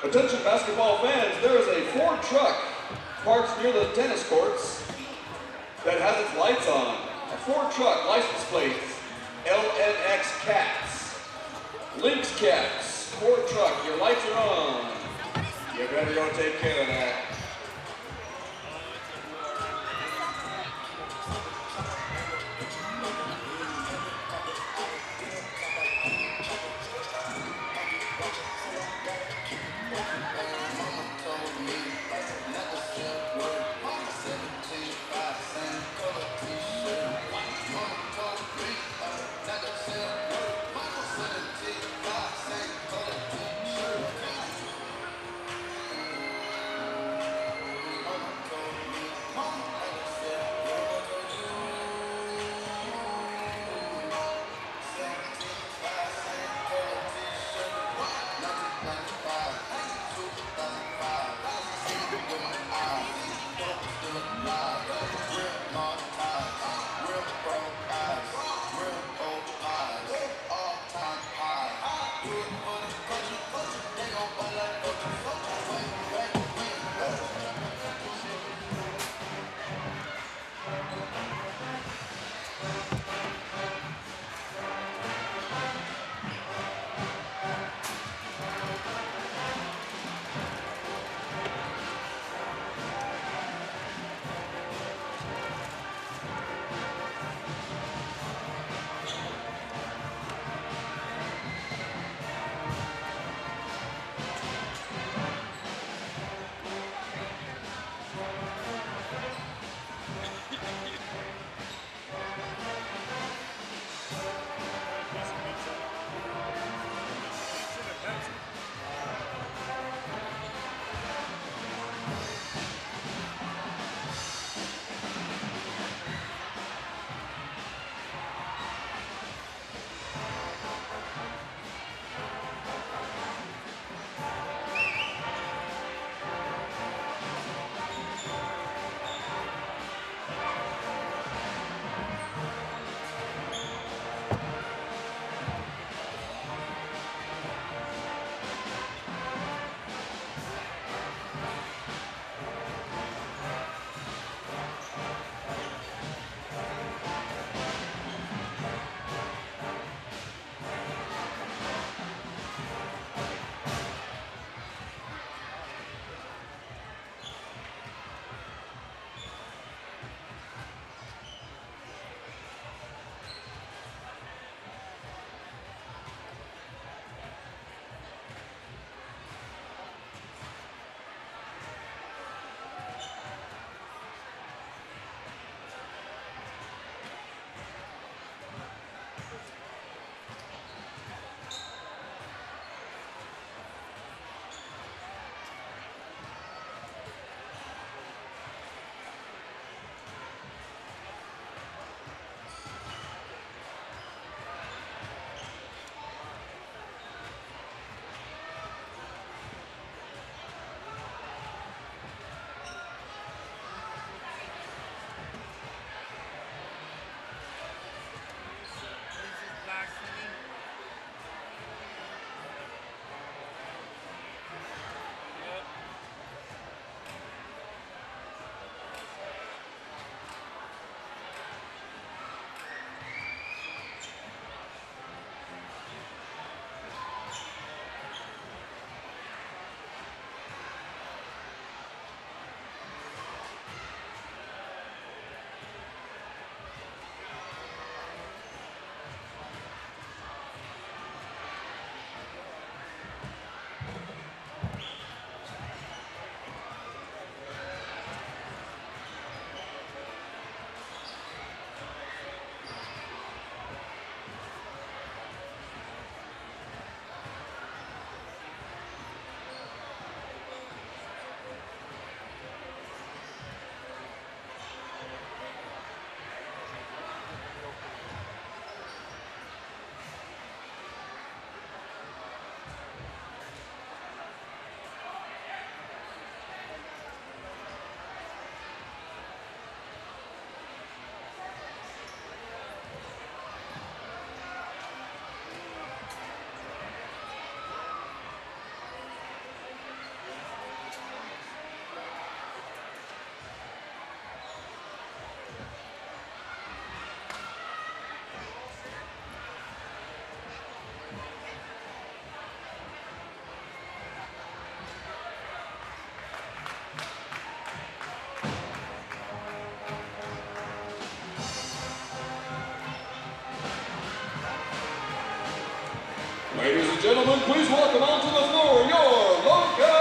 Attention basketball fans, there is a Ford truck parked near the tennis courts that has its lights on. A Ford truck, license plates, LNX Cats. Lynx Cats, Ford truck, your lights are on. You better go take care of that. and gentlemen, please welcome onto the floor your Logan.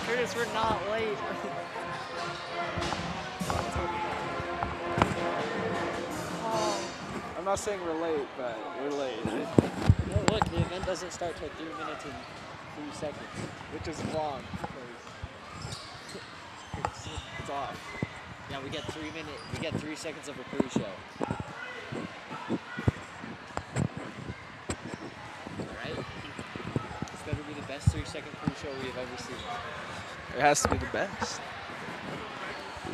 Curtis, we're not late. I'm not saying we're late, but we're late. No, look, the event doesn't start till 3 minutes and 3 seconds. Which is long, because it's off. Yeah, we get 3 seconds of a pre-show. Alright? This better be the best 3-second pre-show we have ever seen. It has to be the best.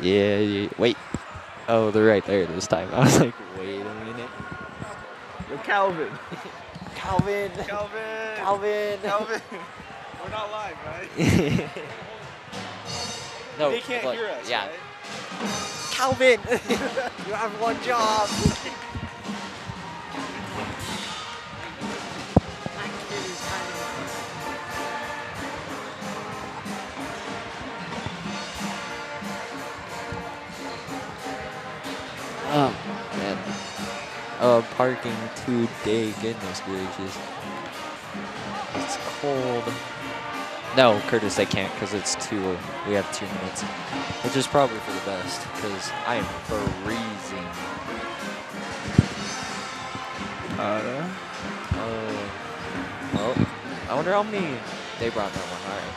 Yeah, wait. Oh, they're right there this time. I was like, wait a minute. Yo, Calvin. Calvin! Calvin. Calvin! Calvin. We're not live, right? No, They can't look, hear us, yeah. right? Calvin! You have one job! Oh, man. Parking today. Goodness gracious. It's cold. No, Curtis, I can't because it's we have 2 minutes. Which is probably for the best because I am freezing. Well, I wonder how many they brought that one. Alright.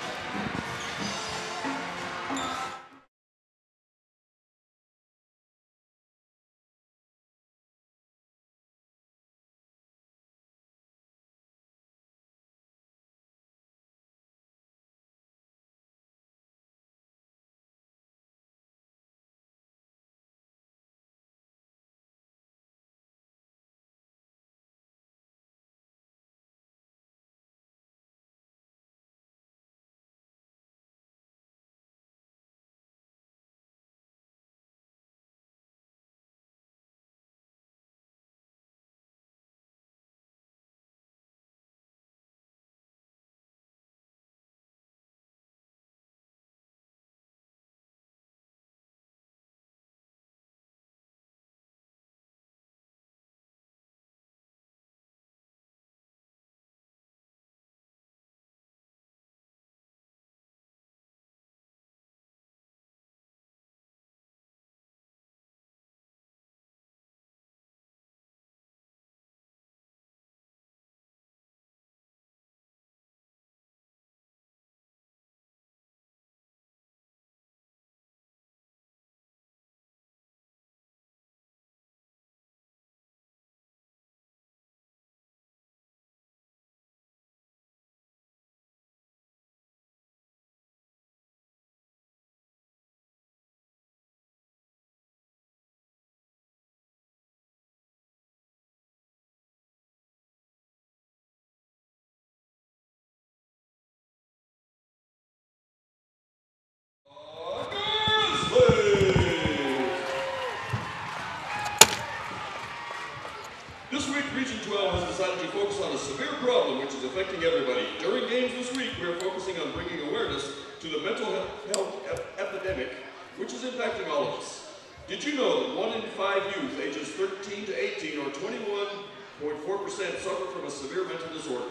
to focus on a severe problem which is affecting everybody. During games this week, we are focusing on bringing awareness to the mental health epidemic, which is impacting all of us. Did you know that 1 in 5 youth ages 13 to 18, or 21.4%, suffer from a severe mental disorder?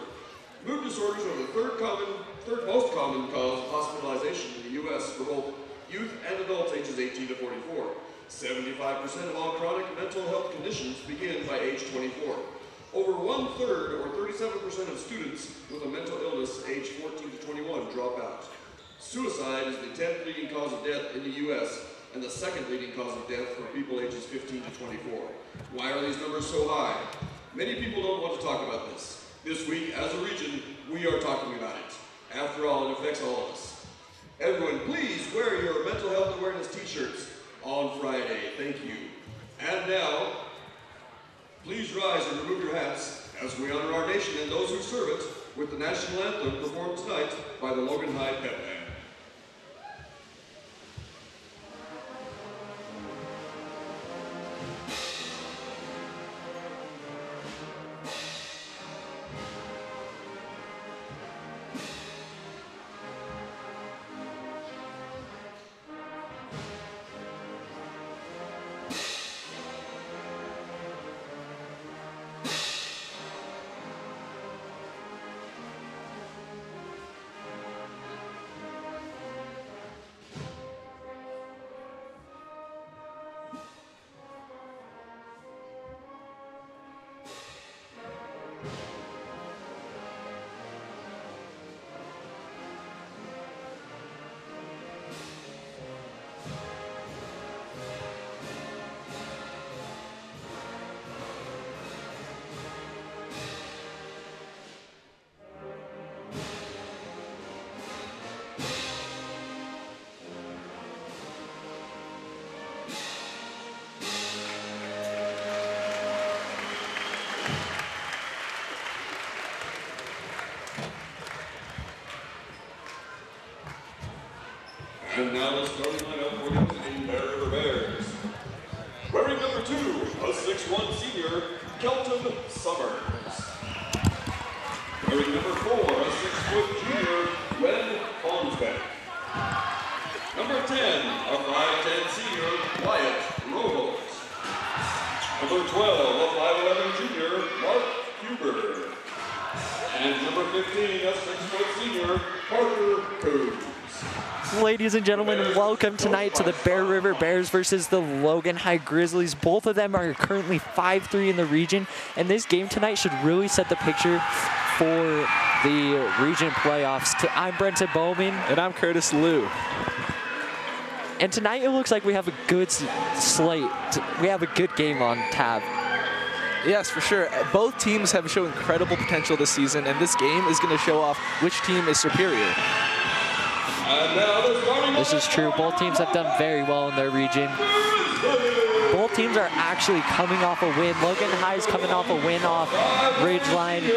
Mood disorders are the third most common cause of hospitalization in the U.S. for both youth and adults ages 18 to 44. 75% of all chronic mental health conditions begin by age 24. Over 1/3, or 37% of students with a mental illness age 14 to 21 drop out. Suicide is the 10th leading cause of death in the U.S. and the 2nd leading cause of death for people ages 15 to 24. Why are these numbers so high? Many people don't want to talk about this. This week, as a region, we are talking about it. After all, it affects all of us. Everyone, please wear your mental health awareness t-shirts on Friday. Thank you. And now, please rise and remove your hats as we honor our nation and those who serve it with the national anthem performed tonight by the Logan High Pep Band. And now the starting lineup for the visiting Bear River Bears. Wearing number 2, a 6'1" senior, Kelton Summers. Wearing number 4, a 6-foot junior, Ren Fonsbeck. Number 10, a 5'10" senior, Wyatt Robles. Number 12, a 5'11" junior, Mark Huber. And number 15, a 6-foot senior, Parker Coons. Ladies and gentlemen, welcome tonight to the Bear River Bears versus the Logan High Grizzlies. Both of them are currently 5-3 in the region, and this game tonight should really set the picture for the region playoffs. I'm Brenton Bowman. And I'm Curtis Liu. And tonight it looks like we have a good slate. We have a good game on tap. Yes, for sure. Both teams have shown incredible potential this season, and this game is going to show off which team is superior. This is true. Both teams have done very well in their region. Both teams are actually coming off a win. Logan High is coming off a win off Ridgeline,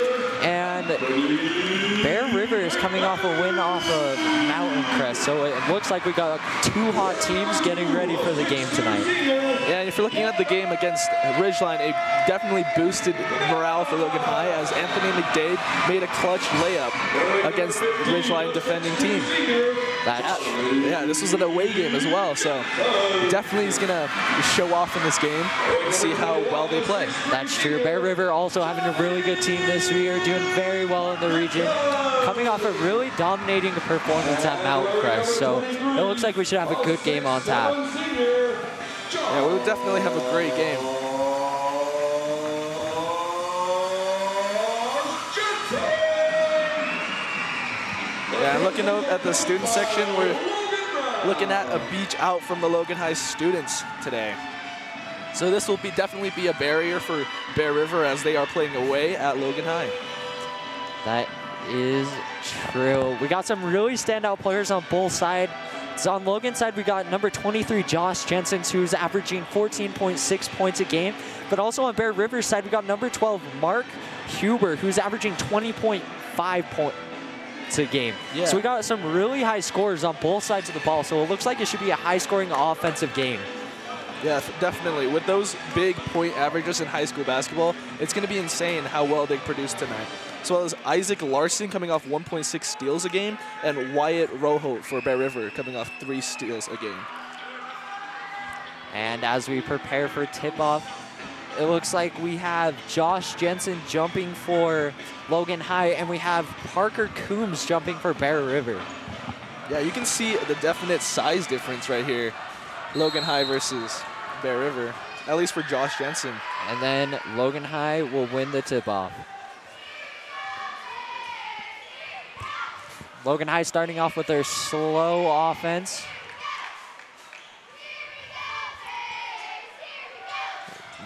and Bear River is coming off a win off of Mountain Crest. So it looks like we got 2 hot teams getting ready for the game tonight. Yeah, and if you're looking at the game against Ridgeline, it definitely boosted morale for Logan High as Anthony McDade made a clutch layup against Ridgeline defending team. Yeah, this was an away game as well, so definitely is going to show off in this game and see how well they play. That's true. Bear River also having a really good team this year, doing very well in the region, coming off a really dominating performance at Mountain Crest. So it looks like we should have a good game on tap. Yeah, we would definitely have a great game. Yeah, looking at the student section, we're looking at a beach out from the Logan High students today. So this will definitely be a barrier for Bear River as they are playing away at Logan High. That is true. We got some really standout players on both sides. So on Logan's side, we got number 23, Josh Jensen, who's averaging 14.6 points a game. But also on Bear River's side, we got number 12, Mark Huber, who's averaging 20.5 points a game. Yeah. So we got some really high scores on both sides of the ball. So it looks like it should be a high-scoring offensive game. Yeah, definitely. With those big point averages in high school basketball, it's going to be insane how well they produce tonight. As well as Isaac Larson coming off 1.6 steals a game, and Wyatt Roholt for Bear River coming off 3 steals a game. And as we prepare for tip-off, it looks like we have Josh Jensen jumping for Logan High, and we have Parker Coombs jumping for Bear River. Yeah, you can see the definite size difference right here. Logan High versus Bear River, at least for Josh Jensen. And then Logan High will win the tip-off. Logan High starting off with their slow offense.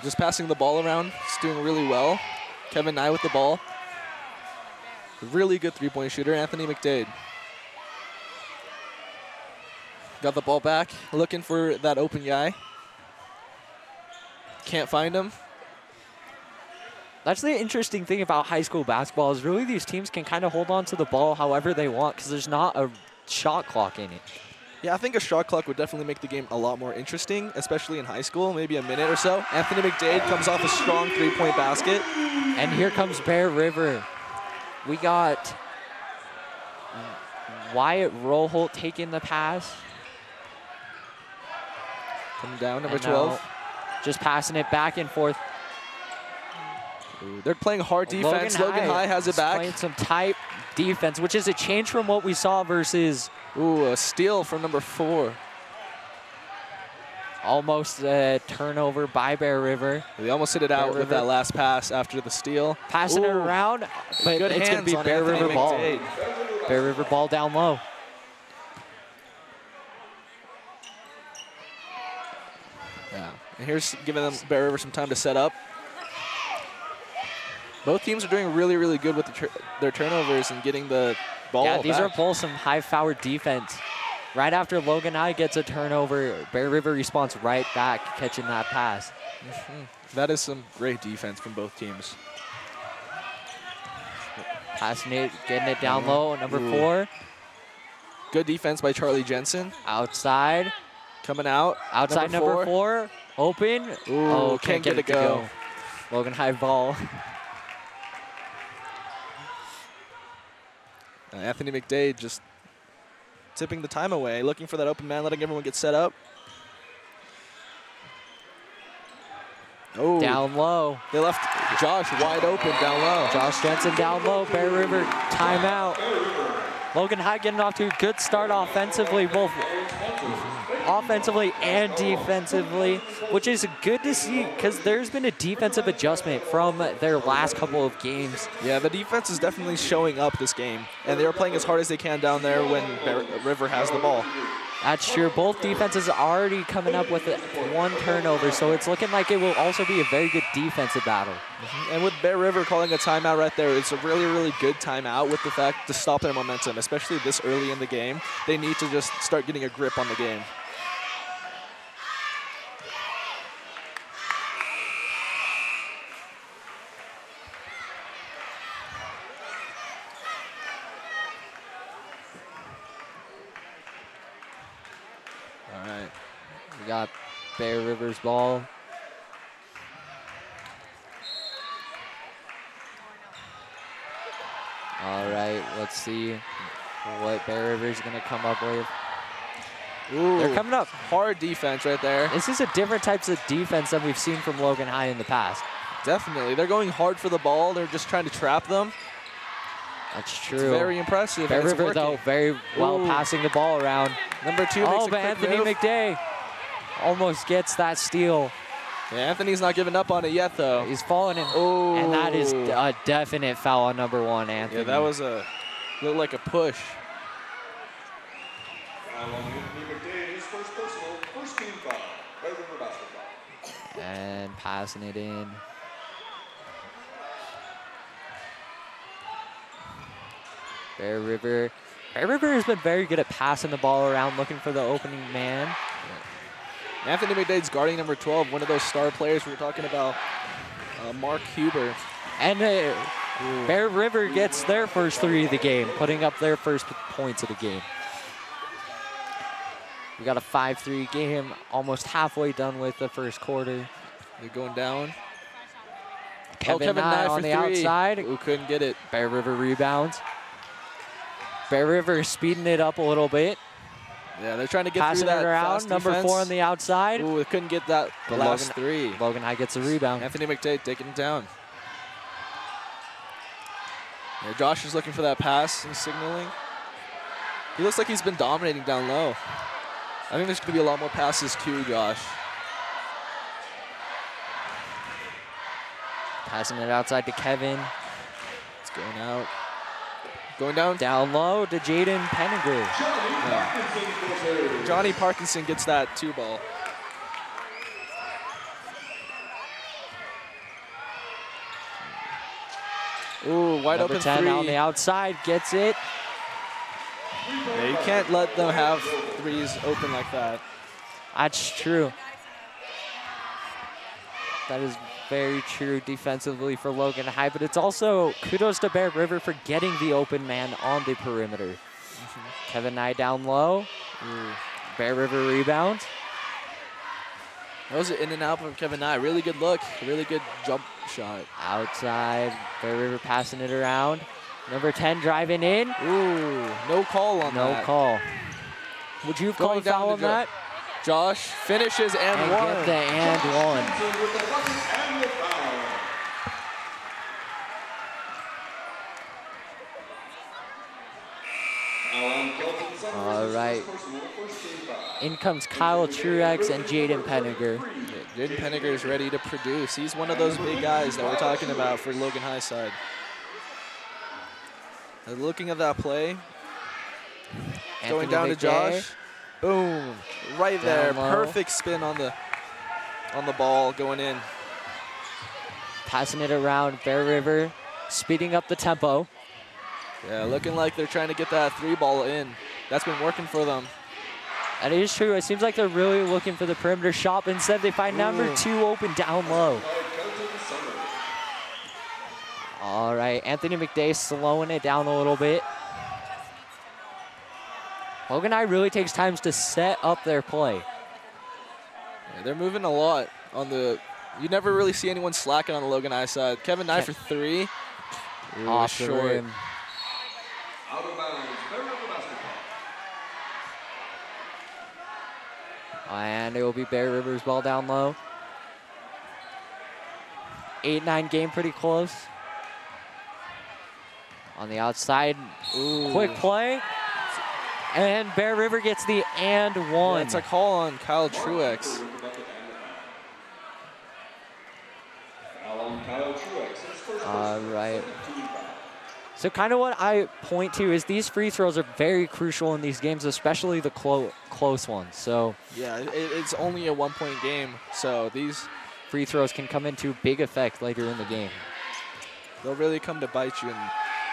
Just passing the ball around, it's doing really well. Kevin Nye with the ball. Really good three-point shooter, Anthony McDade. Got the ball back, looking for that open guy. Can't find him. That's the interesting thing about high school basketball is really these teams can kind of hold on to the ball however they want because there's not a shot clock in it. Yeah, I think a shot clock would definitely make the game a lot more interesting, especially in high school, maybe a minute or so. Anthony McDade comes off a strong three-point basket. And here comes Bear River. We got Wyatt Roholt taking the pass. Coming down, number And 12. Just passing it back and forth. Ooh, they're playing hard defense. Logan High has it back. Playing some tight defense, which is a change from what we saw versus... Ooh, a steal from number 4. Almost a turnover by Bear River. They almost hit it out with that last pass after the steal. Passing it around, but Good it's going to be on Bear Anthony River ball. McDade. Bear River ball down low. Yeah, and here's giving them Bear River some time to set up. Both teams are doing really, really good with their turnovers and getting the ball Yeah, these back. are both some high-powered defense. Right after Logan High gets a turnover, Bear River responds right back, catching that pass. That is some great defense from both teams. Passing it, getting it down low, number 4. Good defense by Charlie Jensen. Outside. Coming out. Outside number 4. Open. Ooh, Oh, can't get it to go. Logan High ball. Anthony McDade just tipping the time away, looking for that open man, letting everyone get set up. Oh, Down low. They left Josh wide open down low. Josh Jensen down low. Bear River timeout. Logan High getting off to a good start offensively, both offensively and defensively, which is good to see because there's been a defensive adjustment from their last couple of games. Yeah, the defense is definitely showing up this game, and they are playing as hard as they can down there when River has the ball. That's true. Both defenses are already coming up with 1 turnover, so it's looking like it will also be a very good defensive battle. And with Bear River calling a timeout right there, it's a really, really good timeout with the fact to stop their momentum, especially this early in the game. They need to just start getting a grip on the game. All right. We got Bear River's ball. All right, let's see what Bear River's going to come up with. Ooh, They're coming up. Hard defense right there. This is a different types of defense than we've seen from Logan High in the past. Definitely. They're going hard for the ball. They're just trying to trap them. That's true. It's very impressive. Bear and it's River, working. though, very well Ooh. passing the ball around. Number 2 makes Oh, a but quick Anthony move. McDade almost gets that steal. Yeah, Anthony's not giving up on it yet, though. He's falling in. Oh. And that is a definite foul on number 1, Anthony. Yeah, that was looked like a push. Anthony McDade, his first personal, first team foul. Bear River basketball. And passing it in. Bear River has been very good at passing the ball around, looking for the opening man. Anthony McDade's guarding number 12, one of those star players we were talking about, Mark Huber. And Bear River gets their first 3 of the game, putting up their first points of the game. We got a 5-3 game, almost halfway done with the first quarter. They're going down. Kevin Nye on the outside. Who couldn't get it. Bear River rebounds. Bear River speeding it up a little bit. Yeah, they're trying to get Passing through that it around. fast Number defense. 4 on the outside. Ooh, they couldn't get that But last three. Logan High gets a rebound. Anthony McDade taking it down. Yeah, Josh is looking for that pass and signaling. He looks like he's been dominating down low. I think there's going to be a lot more passes to Josh. Passing it outside to Kevin. It's going out. Going down. Down low to Jaden Penninger. Yeah. Johnny Parkinson gets that 2 ball. Ooh, wide Number open 10 three. on the outside, gets it. Yeah, you can't let them have threes open like that. That's true. That is very true defensively for Logan High, but it's also kudos to Bear River for getting the open man on the perimeter. Kevin Nye down low. Bear River rebound. That was an in and out from Kevin Nye. Really good look. Really good jump shot. Outside, Bear River passing it around. Number 10 driving in. Ooh, no call on that. No call. Would you have called a foul on that? Josh finishes and one. Get the and one. All right. In comes Kyle Truex and Jaden Penninger. Yeah, Jaden Penninger is ready to produce. He's one of those big guys that we're talking about for Logan High side. Looking at that play. Going down to Josh. Boom. Right there. Perfect spin on the ball going in. Passing it around. Bear River speeding up the tempo. Yeah, looking like they're trying to get that 3 ball in. That's been working for them. That is true. It seems like they're really looking for the perimeter shot, but instead they find number 2 open down low. All right, Anthony McDade slowing it down a little bit. Logan High really takes time to set up their play. Yeah, they're moving a lot on the. You never really see anyone slacking on the Logan High side. Kevin Nye for 3. Ooh, off the rim. Out of bounds, Bear River basketball. And it will be Bear River's ball down low. 8-9 game, pretty close. On the outside, quick play. And Bear River gets the and one. Yeah, it's a call on Kyle Truex. All right. So kind of what I point to is these free throws are very crucial in these games, especially the close ones. So yeah, it's only a 1-point game, so these free throws can come into big effect later in the game. They'll really come to bite you in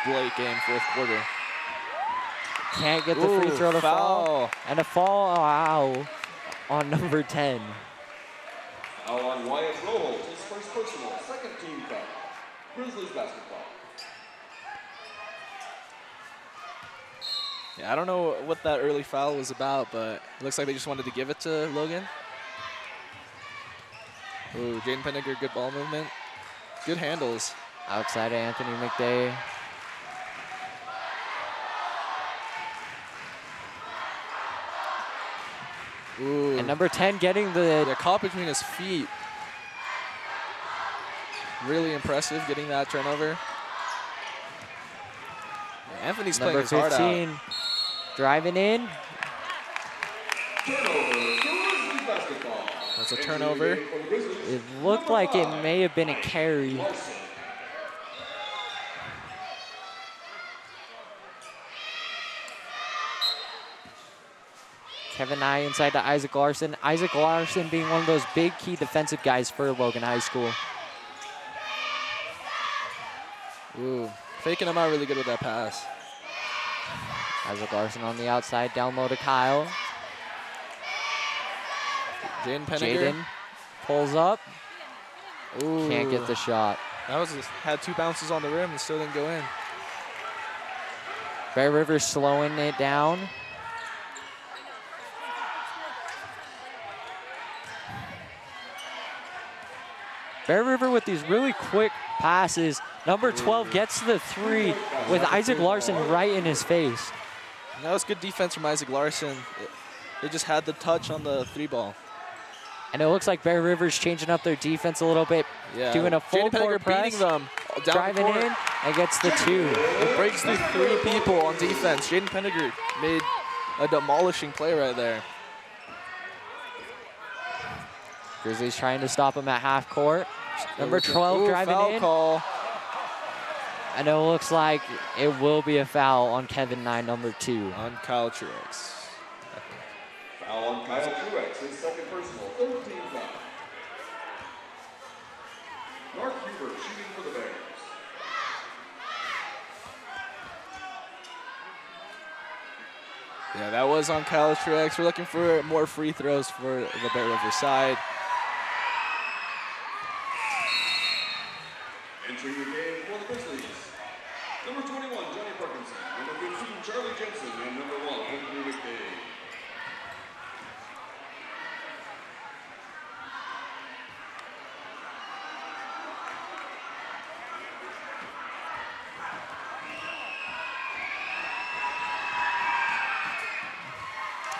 late game, 4th quarter. Can't get the free throw to fall. And a foul on number 10. Foul on Wyatt Roll, his first personal, 2nd team foul. Grizzlies basketball. Yeah, I don't know what that early foul was about, but it looks like they just wanted to give it to Logan. Ooh, Jaden Penninger, good ball movement. Good handles. Outside of Anthony McDade. Ooh. And number 10 getting the... Yeah, caught between his feet. Really impressive getting that turnover. Yeah, Anthony's playing his heart out. Number 15 driving in. That's a turnover. It looked like it may have been a carry. Kevin Nye inside to Isaac Larson. Isaac Larson being one of those big key defensive guys for Logan High School. Ooh, faking him out really good with that pass. Isaac Larson on the outside, down low to Kyle. Jaden Penninger. Jaden pulls up. Ooh. Can't get the shot. That was had 2 bounces on the rim and still didn't go in. Bear River slowing it down. Bear River with these really quick passes. Number 12 gets the 3 with Isaac Larson right in his face. That was good defense from Isaac Larson. They just had the touch on the 3 ball. And it looks like Bear River's changing up their defense a little bit, doing a full court press, beating them, driving in, and gets the 2. It breaks through 3 people on defense. Jaden Pendergast made a demolishing play right there. Grizzlies trying to stop him at half court. Number 12 driving foul in. Call. And it looks like it will be a foul on Kevin 9, number 2. On Kyle Truex. Foul on Kyle Truex, his second personal, 13 foul. Mark Hubert shooting for the Bears. Yeah, that was on Kyle Truex. We're looking for more free throws for the Bear River side. Entering the game for the Grizzlies. Number 21, Johnny Parkinson. Number 15, Charlie Jensen. And number 1, Andrew McDade.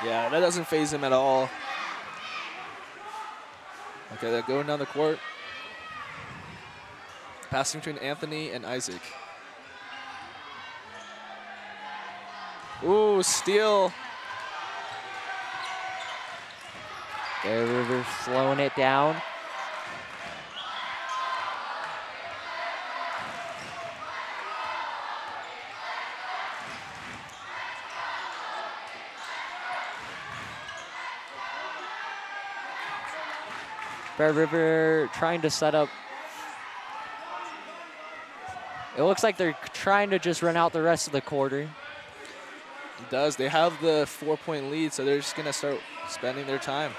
Yeah, that doesn't faze him at all. Okay, they're going down the court. Passing between Anthony and Isaac. Ooh, steal. Bear River slowing it down. Bear River trying to set up. It looks like they're trying to just run out the rest of the quarter. It does. They have the 4-point lead, so they're just going to start spending their time.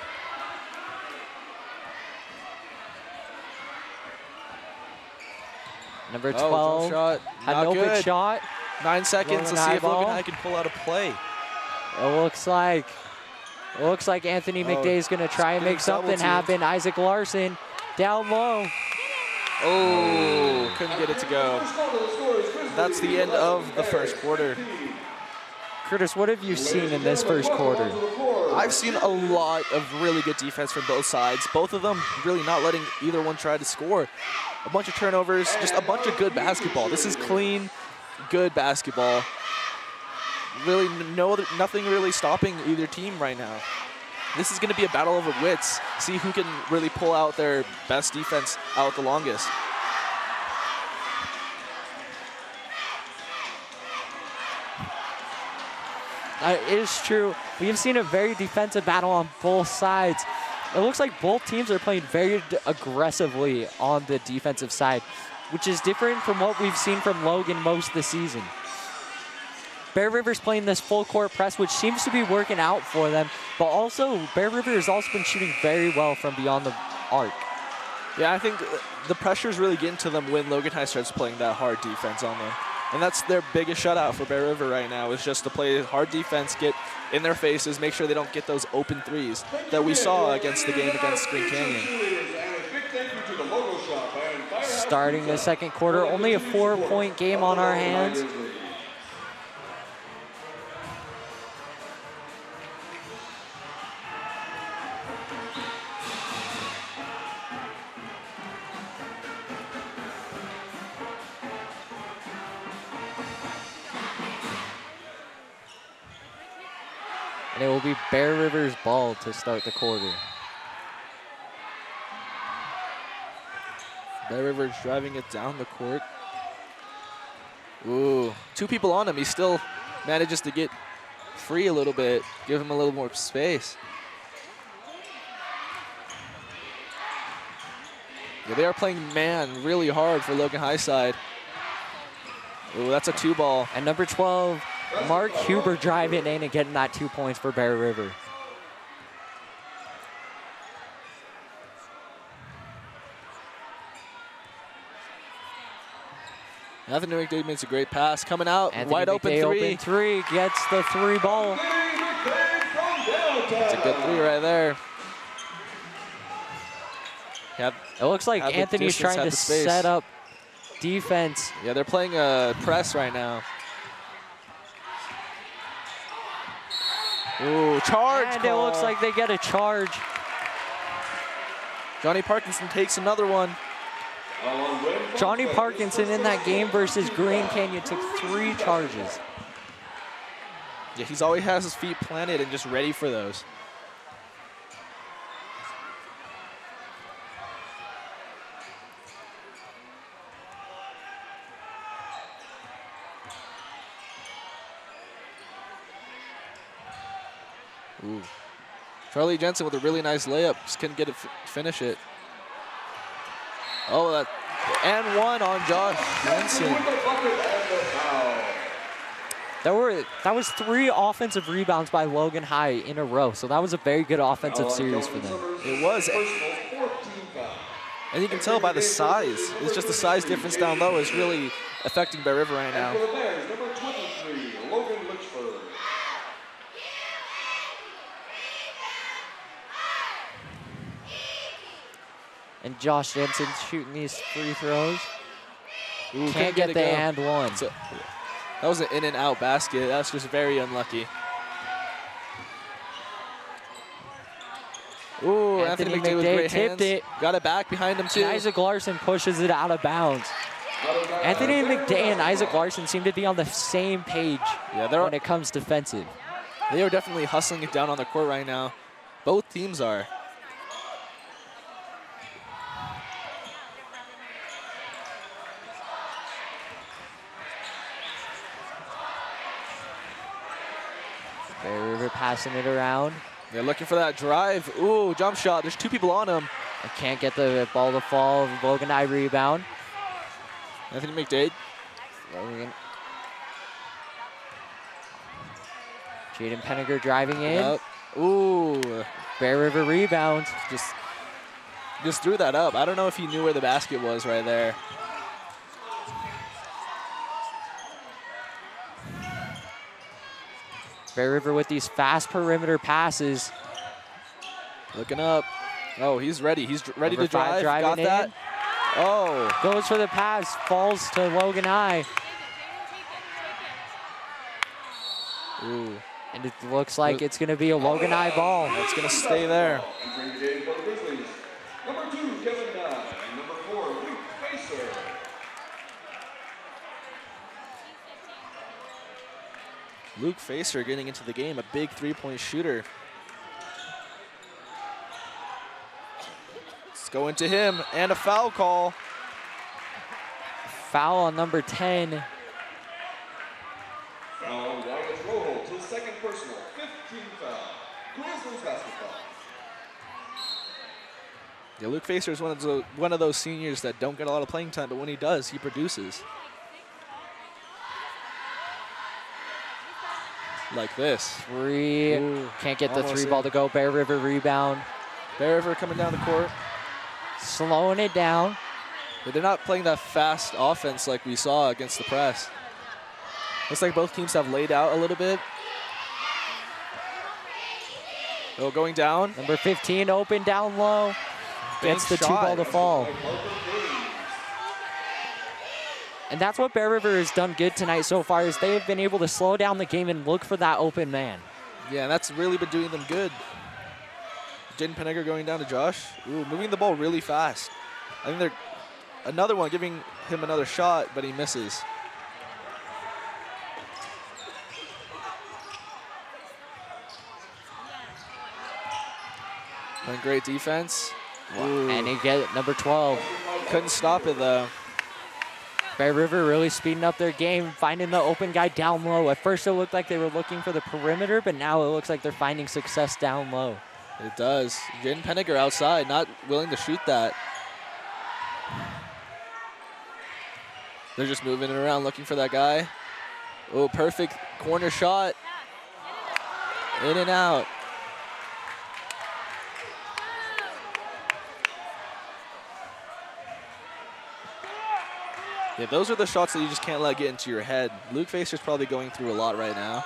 Number 12 shot. had an open shot. 9 seconds to see if Logan High can pull out a play. It looks like Anthony McDade is going to try and make something happen. Isaac Larson down low. Oh, couldn't get it to go. That's the end of the first quarter. Curtis, what have you seen in this first quarter? I've seen a lot of really good defense from both sides. Both of them really not letting either one try to score. A bunch of turnovers, just a bunch of good basketball. This is clean, good basketball. Really, nothing really stopping either team right now. This is going to be a battle of the wits. See who can really pull out their best defense out the longest. It is true. We've seen a very defensive battle on both sides. It looks like both teams are playing very aggressively on the defensive side, which is different from what we've seen from Logan most of the season. Bear River's playing this full court press, which seems to be working out for them, but also Bear River has also been shooting very well from beyond the arc. Yeah, I think the pressure's really getting to them when Logan High starts playing that hard defense on them. And that's their biggest shutout for Bear River right now, is just to play hard defense, get in their faces, make sure they don't get those open threes that we saw against the game against Green Canyon. Starting the second quarter, only a 4-point game on our hands. And it will be Bear River's ball to start the quarter. Bear River's driving it down the court. Ooh, 2 people on him. He still manages to get free a little bit, give him a little more space. Yeah, they are playing man really hard for Logan High side. Ooh, that's a 2-ball. And number 12, Mark Huber driving in and getting that 2 points for Bear River. Anthony McDade makes a great pass. Coming out, Anthony wide open McDade three. Open three, gets the 3-ball. It's a good 3 right there. Have, It looks like have the Anthony's distance, trying have to the space. set up defense. Yeah, they're playing press right now. Ooh, charge And call. it looks like they get a charge. Johnny Parkinson takes another one. Johnny Parkinson in that game versus Grand Canyon took 3 charges. Yeah, he's always has his feet planted and just ready for those. Ooh. Charlie Jensen with a really nice layup. Just couldn't get it finish it. Oh, that and one on Josh Jensen. That was 3 offensive rebounds by Logan High in a row. So that was a very good offensive series for them. It was. And you can tell by the size. It's just the size difference down low is really affecting Bear River right now. For the Bears, number 23, Logan Litchford. And Josh Jensen shooting these free throws. Ooh, Can't get it the go. and one. So, that was an in and out basket. That's just very unlucky. Ooh, Anthony McDade with great tipped hands. it. Got it back behind him too. And Isaac Larson pushes it out of bounds. Anthony McDade and Isaac Larson seem to be on the same page when it comes defensive. They are definitely hustling it down on the court right now. Both teams are. Bear River passing it around. They're looking for that drive. Ooh, jump shot. There's 2 people on him. I can't get the ball to fall. Logan High rebound. Anthony McDade. Logan. Jaden Penninger driving in. Yep. Ooh. Bear River rebound. Just threw that up. I don't know if he knew where the basket was right there. Bear River with these fast perimeter passes. Looking up. Oh, he's ready. He's ready Number to drive. 5 driving Got that. in. Oh. Goes for the pass. Falls to Logan High. Ooh. And it looks like it's going to be a Logan High ball. It's going to stay there. Number 2, Kevin Nye. Number 4, Luke Facer. Luke Facer getting into the game, a big 3-point shooter. Let's go into him, and a foul call. Foul on number 10. Foul on Wyatt Roholt, his second personal, 15 foul. Grizzlies basketball. Yeah, Luke Facer is one of those seniors that don't get a lot of playing time, but when he does, he produces. Like this. Ooh, can't get the almost 3 ball in. to go. Bear River rebound. Bear River coming down the court. Slowing it down. But they're not playing that fast offense like we saw against the press. Looks like both teams have laid out a little bit. Oh, going down. Number 15 open down low. Gets the 2 ball to fall. And that's what Bear River has done good tonight so far, is they have been able to slow down the game and look for that open man. Yeah, and that's really been doing them good. Jaden Penninger going down to Josh. Ooh, moving the ball really fast. I think they're another one giving him another shot, but he misses. Playing great defense. Ooh. And he get number 12. Couldn't stop it though. Bear River really speeding up their game, finding the open guy down low. At first it looked like they were looking for the perimeter, but now it looks like they're finding success down low. It does. Jaden Penninger outside, not willing to shoot that. They're just moving it around, looking for that guy. Oh, perfect corner shot. In and out. Yeah, those are the shots that you just can't let get into your head. Luke Facer's probably going through a lot right now.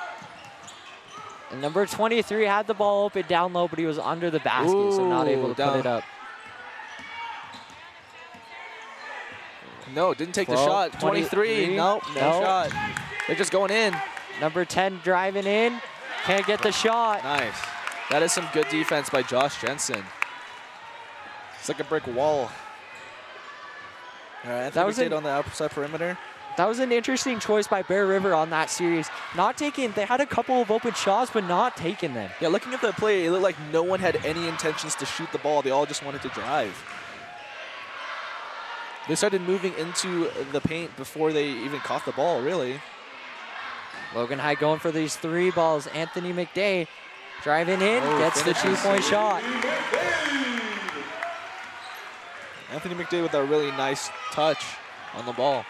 And number 23 had the ball open down low, but he was under the basket, so not able to put it up. No, didn't take the 12, shot. 23, nope, no shot. They're just going in. Number 10 driving in. Can't get the shot. Nice. That is some good defense by Josh Jensen. It's like a brick wall. All right, Anthony McDade on the outside perimeter. That was an interesting choice by Bear River on that series. Not taking, they had a couple of open shots, but not taking them. Yeah, looking at the play, it looked like no one had any intentions to shoot the ball. They all just wanted to drive. They started moving into the paint before they even caught the ball, really. Logan High going for these 3 balls. Anthony McDade driving in, gets the 2-point shot. Anthony McDade with a really nice touch on the ball.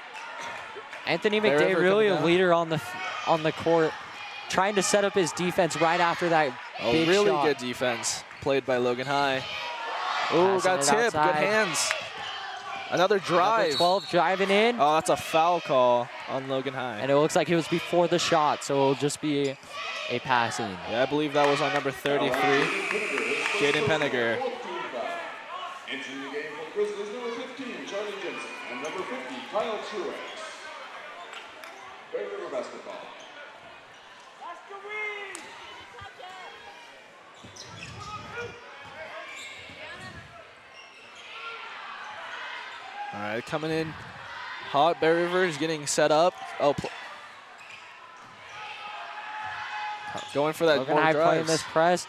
Anthony McDade really a leader on the court, trying to set up his defense right after that big really shot. good defense played by Logan High. Oh, got tipped. Good hands. Another drive. Number 12 driving in. Oh, that's a foul call on Logan High. And it looks like it was before the shot, so it'll just be a passing. Yeah, I believe that was on number 33, Jaden Penniger. Entering the game for the Grizzlies, number 15, Charlie Jensen, and number 50, Kyle Truex. Bear River basketball. All right, coming in hot. Bear River is getting set up. Oh, going for that Logan High playing this press.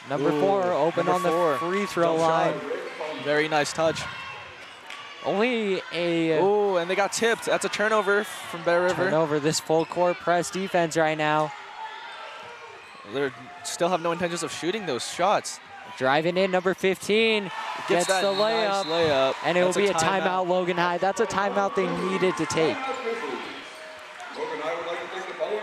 Number 4 open on the free throw line. Very nice touch. Only a oh, and they got tipped. That's a turnover from Bear River. turnover. This full court press defense right now. They still have no intentions of shooting those shots. Driving in, number 15 gets the layup, nice layup. And it will be a timeout, Logan High. That's a timeout they needed to take.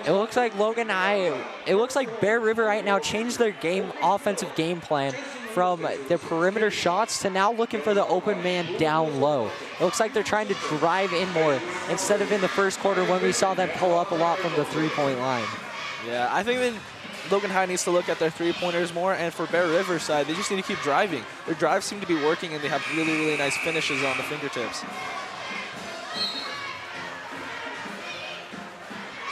It looks like Logan High, it looks like Bear River right now changed their offensive game plan from the perimeter shots to now looking for the open man down low. It looks like they're trying to drive in more instead of in the first quarter when we saw them pull up a lot from the 3-point line. Yeah, I think Logan High needs to look at their 3-pointers more, and for Bear River side, they just need to keep driving. Their drives seem to be working, and they have really, really nice finishes on the fingertips.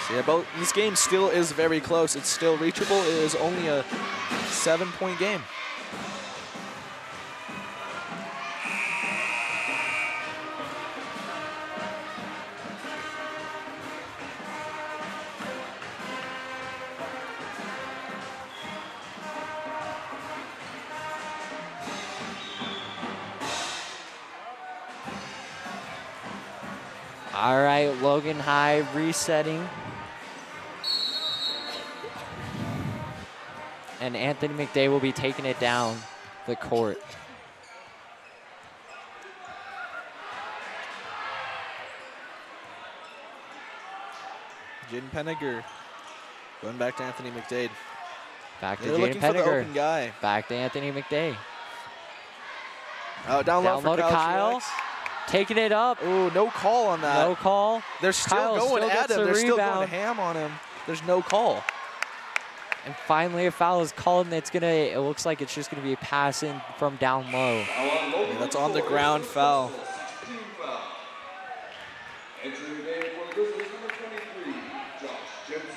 So yeah, this game still is very close. It's still reachable. It is only a 7-point game. All right, Logan High resetting. And Anthony McDade will be taking it down the court. Jaden Penniger going back to Anthony McDade. Back to They're Jaden looking for the Penniger. open guy. Back to Anthony McDade. Oh, down low for to Kyle. Truex. Taking it up. Ooh, no call on that. No call. They're still Kyle going still at gets him. the They're still going rebound. ham on him. There's no call. And finally a foul is called, and it looks like it's just gonna be a pass in from down low. Yeah, that's on the ground foul. Entering the game for the Grizzlies, number 23, Josh Jensen.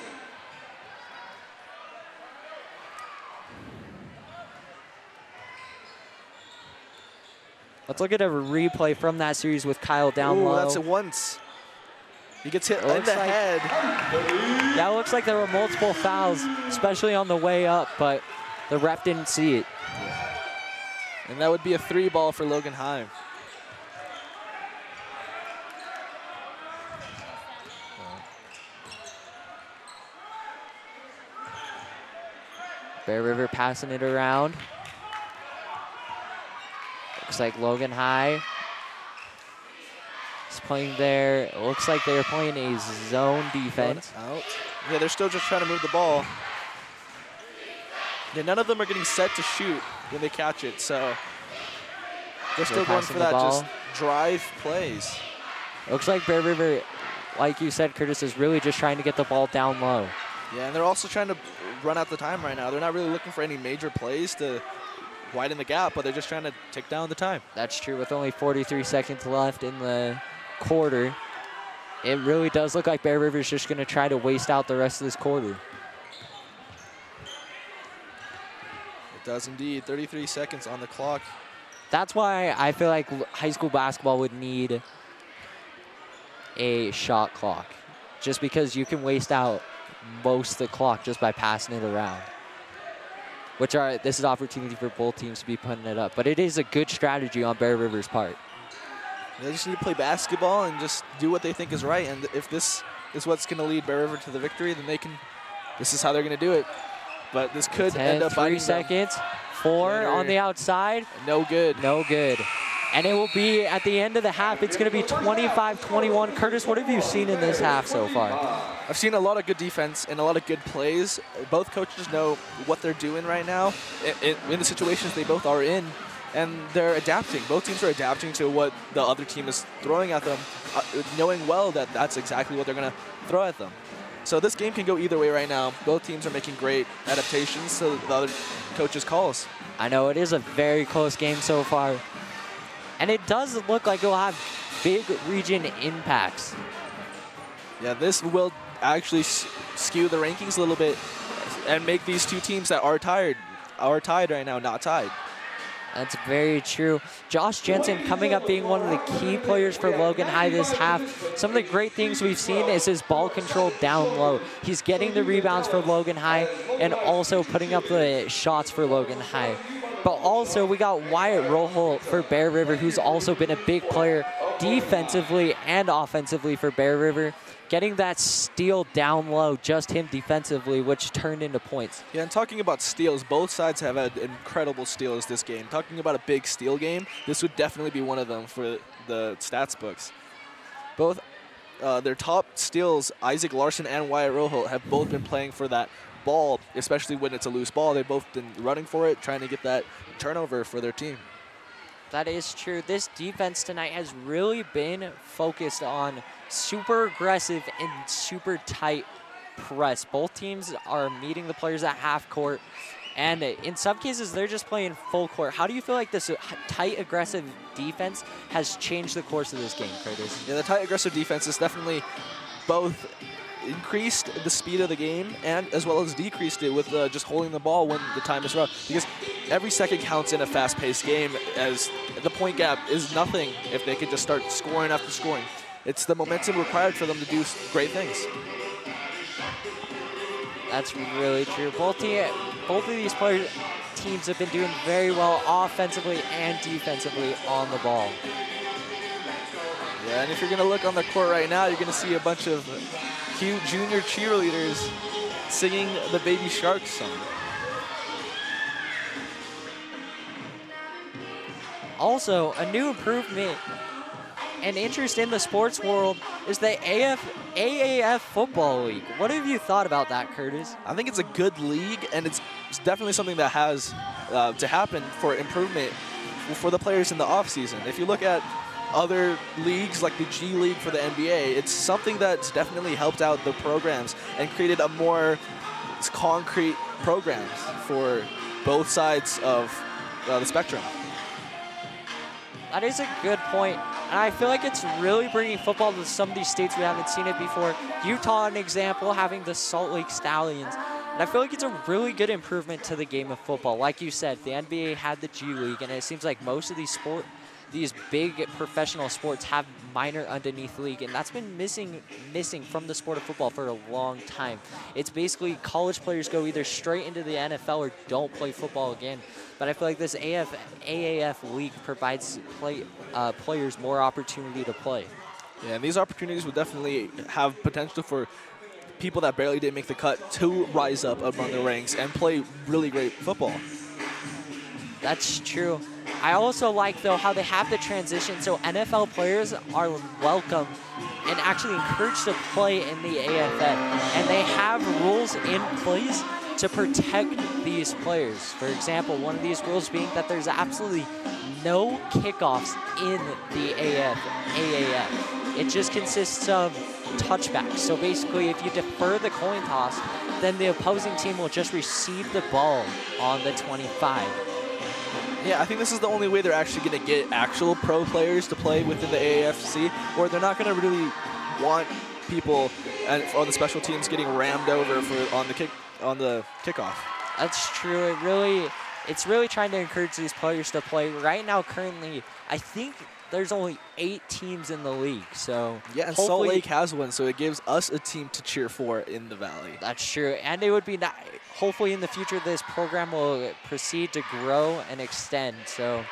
Let's look at a replay from that series with Kyle down Ooh, low. that's it once. He gets hit in looks the like- head. Yeah, it looks like there were multiple fouls, especially on the way up, but the ref didn't see it. And that would be a 3-ball for Logan High. Bear River passing it around. Looks like Logan High is playing there. It looks like they're playing a zone defense. Out. Yeah, they're still just trying to move the ball. Yeah, none of them are getting set to shoot when they catch it, so they're still going passing for the that ball. just drive plays. Looks like Bear River, like you said, Curtis, is really just trying to get the ball down low. Yeah, and they're also trying to run out the time right now. They're not really looking for any major plays to widen the gap, but they're just trying to take down the time. That's true, with only 43 seconds left in the quarter. It really does look like Bear River's just going to try to waste out the rest of this quarter. It does indeed. 33 seconds on the clock. That's why I feel like high school basketball would need a shot clock, just because you can waste out most of the clock just by passing it around. This is opportunity for both teams to be putting it up, but it is a good strategy on Bear River's part. They just need to play basketball and just do what they think is right. And if this is what's going to lead Bear River to the victory, then this is how they're going to do it. But this could end up biting 3 seconds. 4 on the outside. No good. No good. And it will be at the end of the half. It's going to be 25-21. Curtis, what have you seen in this half so far? I've seen a lot of good defense and a lot of good plays. Both coaches know what they're doing right now in the situations they both are in, and they're adapting. Both teams are adapting to what the other team is throwing at them, knowing well that that's exactly what they're going to throw at them. So this game can go either way right now. Both teams are making great adaptations to the other coaches' calls. I know it is a very close game so far. And it does look like it'll have big region impacts. Yeah, this will actually skew the rankings a little bit and make these two teams that are tied right now not tied. That's very true. Josh Jensen coming up being one of the key players for Logan High this half. Some of the great things we've seen is his ball control down low. He's getting the rebounds for Logan High and also putting up the shots for Logan High. But also we got Wyatt Roholt for Bear River, who's also been a big player defensively and offensively for Bear River. Getting that steal down low, just him defensively, which turned into points. Yeah, and talking about steals, both sides have had incredible steals this game. Talking about a big steal game, this would definitely be one of them for the stats books. Both their top steals, Isaac Larson and Wyatt Roholt, have both been playing for that ball, especially when it's a loose ball. They've both been running for it, trying to get that turnover for their team. That is true. This defense tonight has really been focused on super aggressive and super tight press. Both teams are meeting the players at half court, and in some cases they're just playing full court. How do you feel like this tight aggressive defense has changed the course of this game, Curtis? Yeah, the tight aggressive defense has definitely both increased the speed of the game and as well as decreased it with just holding the ball when the time is rough, because every second counts in a fast-paced game, as the point gap is nothing if they could just start scoring after scoring. It's the momentum required for them to do great things. That's really true. Both of these teams have been doing very well offensively and defensively on the ball. Yeah, and if you're going to look on the court right now, you're going to see a bunch of cute junior cheerleaders singing the Baby Shark song. Also, a new improvement and interest in the sports world is the AAF Football League. What have you thought about that, Curtis? I think it's a good league, and it's definitely something that has to happen for improvement for the players in the offseason. If you look at other leagues like the G League for the NBA, it's something that's definitely helped out the programs and created a more concrete programs for both sides of the spectrum. That is a good point. And I feel like it's really bringing football to some of these states we haven't seen it before. Utah, an example, having the Salt Lake Stallions. And I feel like it's a really good improvement to the game of football. Like you said, the NBA had the G League, and it seems like most of these big professional sports have minor underneath league, and that's been missing from the sport of football for a long time. It's basically college players go either straight into the NFL or don't play football again. But I feel like this AAF league provides players more opportunity to play. Yeah, and these opportunities would definitely have potential for people that barely did make the cut to rise up among the ranks and play really great football. That's true. I also like, though, how they have the transition, so NFL players are welcome and actually encouraged to play in the AFF. And they have rules in place to protect these players. For example, one of these rules being that there's absolutely no kickoffs in the AAF. It just consists of touchbacks. So basically, if you defer the coin toss, then the opposing team will just receive the ball on the 25. Yeah, I think this is the only way they're actually going to get actual pro players to play within the AAFC, or they're not going to really want people on the special teams getting rammed over on the kickoff. That's true. It's really trying to encourage these players to play. Right now, currently, I think there's only 8 teams in the league. So yeah, and Salt Lake has one, so it gives us a team to cheer for in the Valley. That's true, and it would be hopefully in the future this program will proceed to grow and extend. So,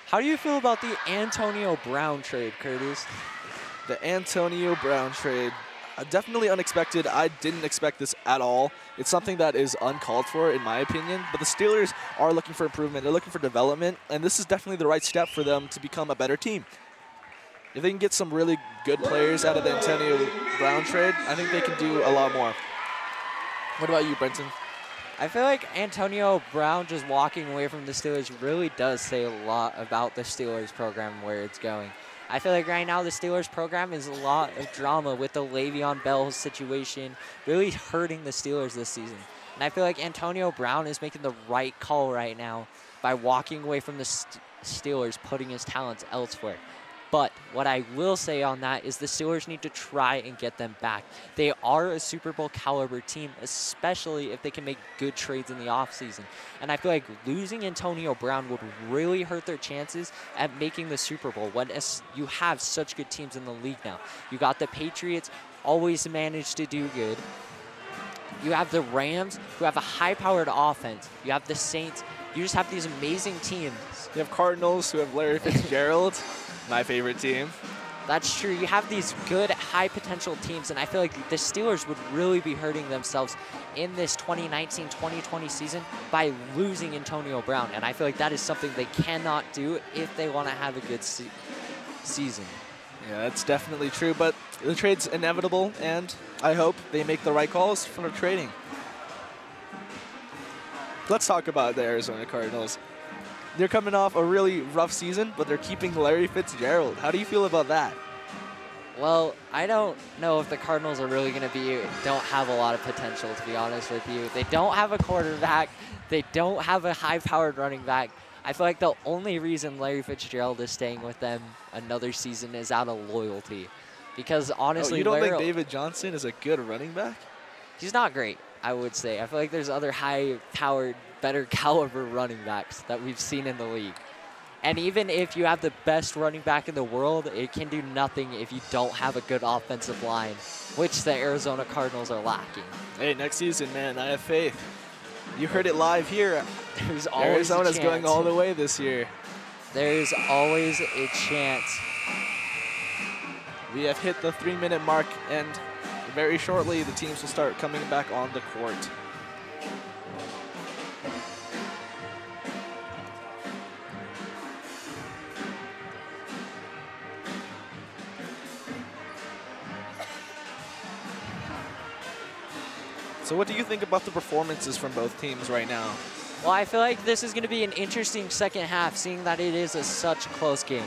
how do you feel about the Antonio Brown trade, Curtis? The Antonio Brown trade. Definitely unexpected. I didn't expect this at all. It's something that is uncalled for, in my opinion. But the Steelers are looking for improvement. They're looking for development. And this is definitely the right step for them to become a better team. If they can get some really good players out of the Antonio Brown trade, I think they can do a lot more. What about you, Brenton? I feel like Antonio Brown just walking away from the Steelers really does say a lot about the Steelers program and where it's going. I feel like right now the Steelers program is a lot of drama with the Le'Veon Bell situation really hurting the Steelers this season. And I feel like Antonio Brown is making the right call right now by walking away from the Steelers, putting his talents elsewhere. But what I will say on that is the Steelers need to try and get them back. They are a Super Bowl caliber team, especially if they can make good trades in the offseason. And I feel like losing Antonio Brown would really hurt their chances at making the Super Bowl when you have such good teams in the league now. You got the Patriots, always manage to do good. You have the Rams, who have a high-powered offense. You have the Saints. You just have these amazing teams. You have Cardinals, who have Larry Fitzgerald. My favorite team. That's true. You have these good, high-potential teams, and I feel like the Steelers would really be hurting themselves in this 2019-2020 season by losing Antonio Brown, and I feel like that is something they cannot do if they want to have a good season. Yeah, that's definitely true, but the trade's inevitable, and I hope they make the right calls for trading. Let's talk about the Arizona Cardinals. They're coming off a really rough season, but they're keeping Larry Fitzgerald. How do you feel about that? Well, I don't know if the Cardinals are really going to don't have a lot of potential, to be honest with you. They don't have a quarterback. They don't have a high-powered running back. I feel like the only reason Larry Fitzgerald is staying with them another season is out of loyalty. Because honestly, you don't think David Johnson is a good running back? He's not great, I would say. I feel like there's other high-powered, better caliber running backs that we've seen in the league. And even if you have the best running back in the world, it can do nothing if you don't have a good offensive line, which the Arizona Cardinals are lacking. Hey, next season, man, I have faith. You heard it live here. There's always Arizona's a chance. going all the way this year. There's always a chance. We have hit the 3-minute mark, and very shortly the teams will start coming back on the court. So what do you think about the performances from both teams right now? Well, I feel like this is going to be an interesting second half, seeing that it is such a close game.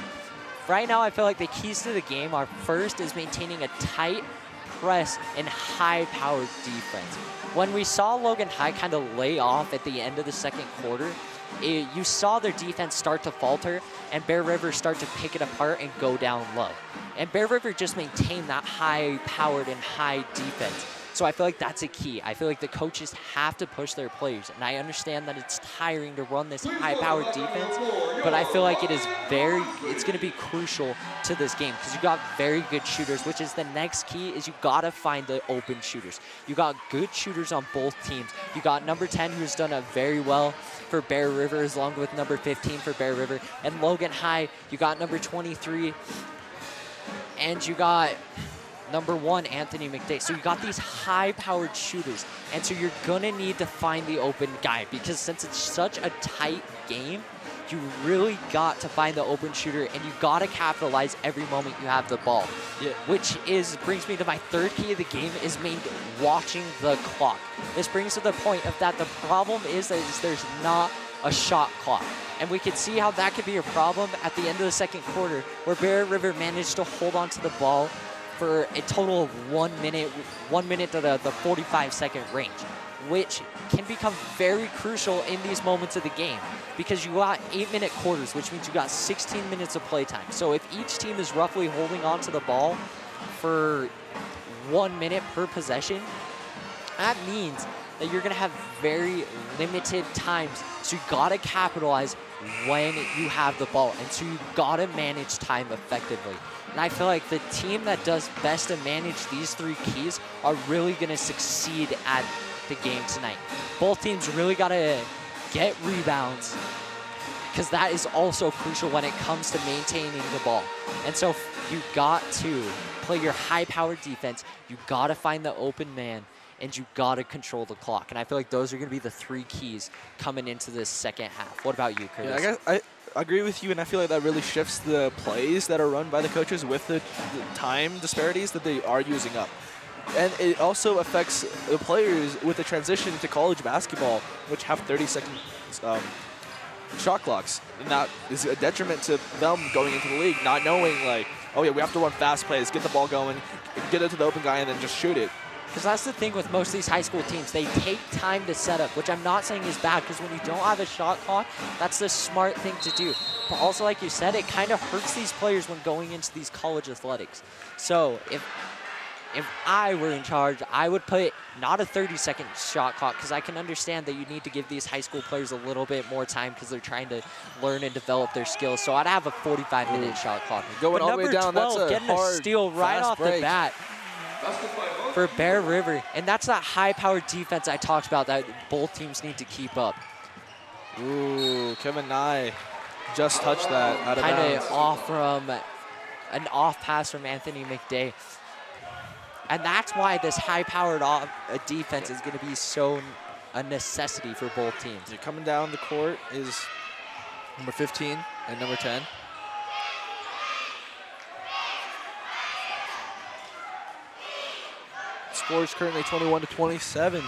Right now, I feel like the keys to the game are first is maintaining a tight press and high-powered defense. When we saw Logan High kind of lay off at the end of the second quarter, you saw their defense start to falter and Bear River start to pick it apart and go down low. And Bear River just maintained that high-powered and high defense. So I feel like that's a key. I feel like the coaches have to push their players. And I understand that it's tiring to run this high-powered defense, but I feel like it's going to be crucial to this game because you got very good shooters, which is the next key is you got to find the open shooters. You got good shooters on both teams. You got number 10 who's done it very well for Bear River along with number 15 for Bear River. And Logan High, you got number 23 and you got number 1, Anthony McDay. So you got these high-powered shooters, and so you're going to need to find the open guy because since it's such a tight game, you really got to find the open shooter, and you got to capitalize every moment you have the ball. Yeah. Which brings me to my third key of the game is watching the clock. This brings to the point of that the problem is that there's not a shot clock. And we could see how that could be a problem at the end of the second quarter where Bear River managed to hold on to the ball for a total of 1 minute to the 45-second range. which can become very crucial in these moments of the game because you got 8-minute quarters, which means you got 16 minutes of playtime. So if each team is roughly holding on to the ball for 1 minute per possession, that means that you're going to have very limited times. So you got to capitalize when you have the ball. And so you got to manage time effectively. And I feel like the team that does best to manage these 3 keys are really going to succeed at the game tonight. Both teams really got to get rebounds because that is also crucial when it comes to maintaining the ball. And so you got to play your high-powered defense. You got to find the open man, and you got to control the clock. And I feel like those are going to be the 3 keys coming into this second half. What about you, Curtis? Yeah, I agree with you, and I feel like that really shifts the plays that are run by the coaches with the time disparities that they are using up. And it also affects the players with the transition to college basketball, which have 30-second shot clocks. And that is a detriment to them going into the league, not knowing, like, oh yeah, we have to run fast plays, get the ball going, get it to the open guy, and then just shoot it. Because that's the thing with most of these high school teams. They take time to set up, which I'm not saying is bad, because when you don't have a shot clock, that's the smart thing to do. But also, like you said, it kind of hurts these players when going into these college athletics. So if I were in charge, I would put not a 30-second shot clock, because I can understand that you need to give these high school players a little bit more time because they're trying to learn and develop their skills. So I'd have a 45-minute shot clock. Going all the way down, 12, that's a getting hard, a steal right off the bat for Bear River. And that's that high-powered defense I talked about that both teams need to keep up. Ooh, Kevin Nye just touched that out of bounds. Kind of off from an off pass from Anthony McDay. And that's why this high-powered defense is going to be so a necessity for both teams. Coming down the court is number 15 and number 10. Score is currently 21-27 in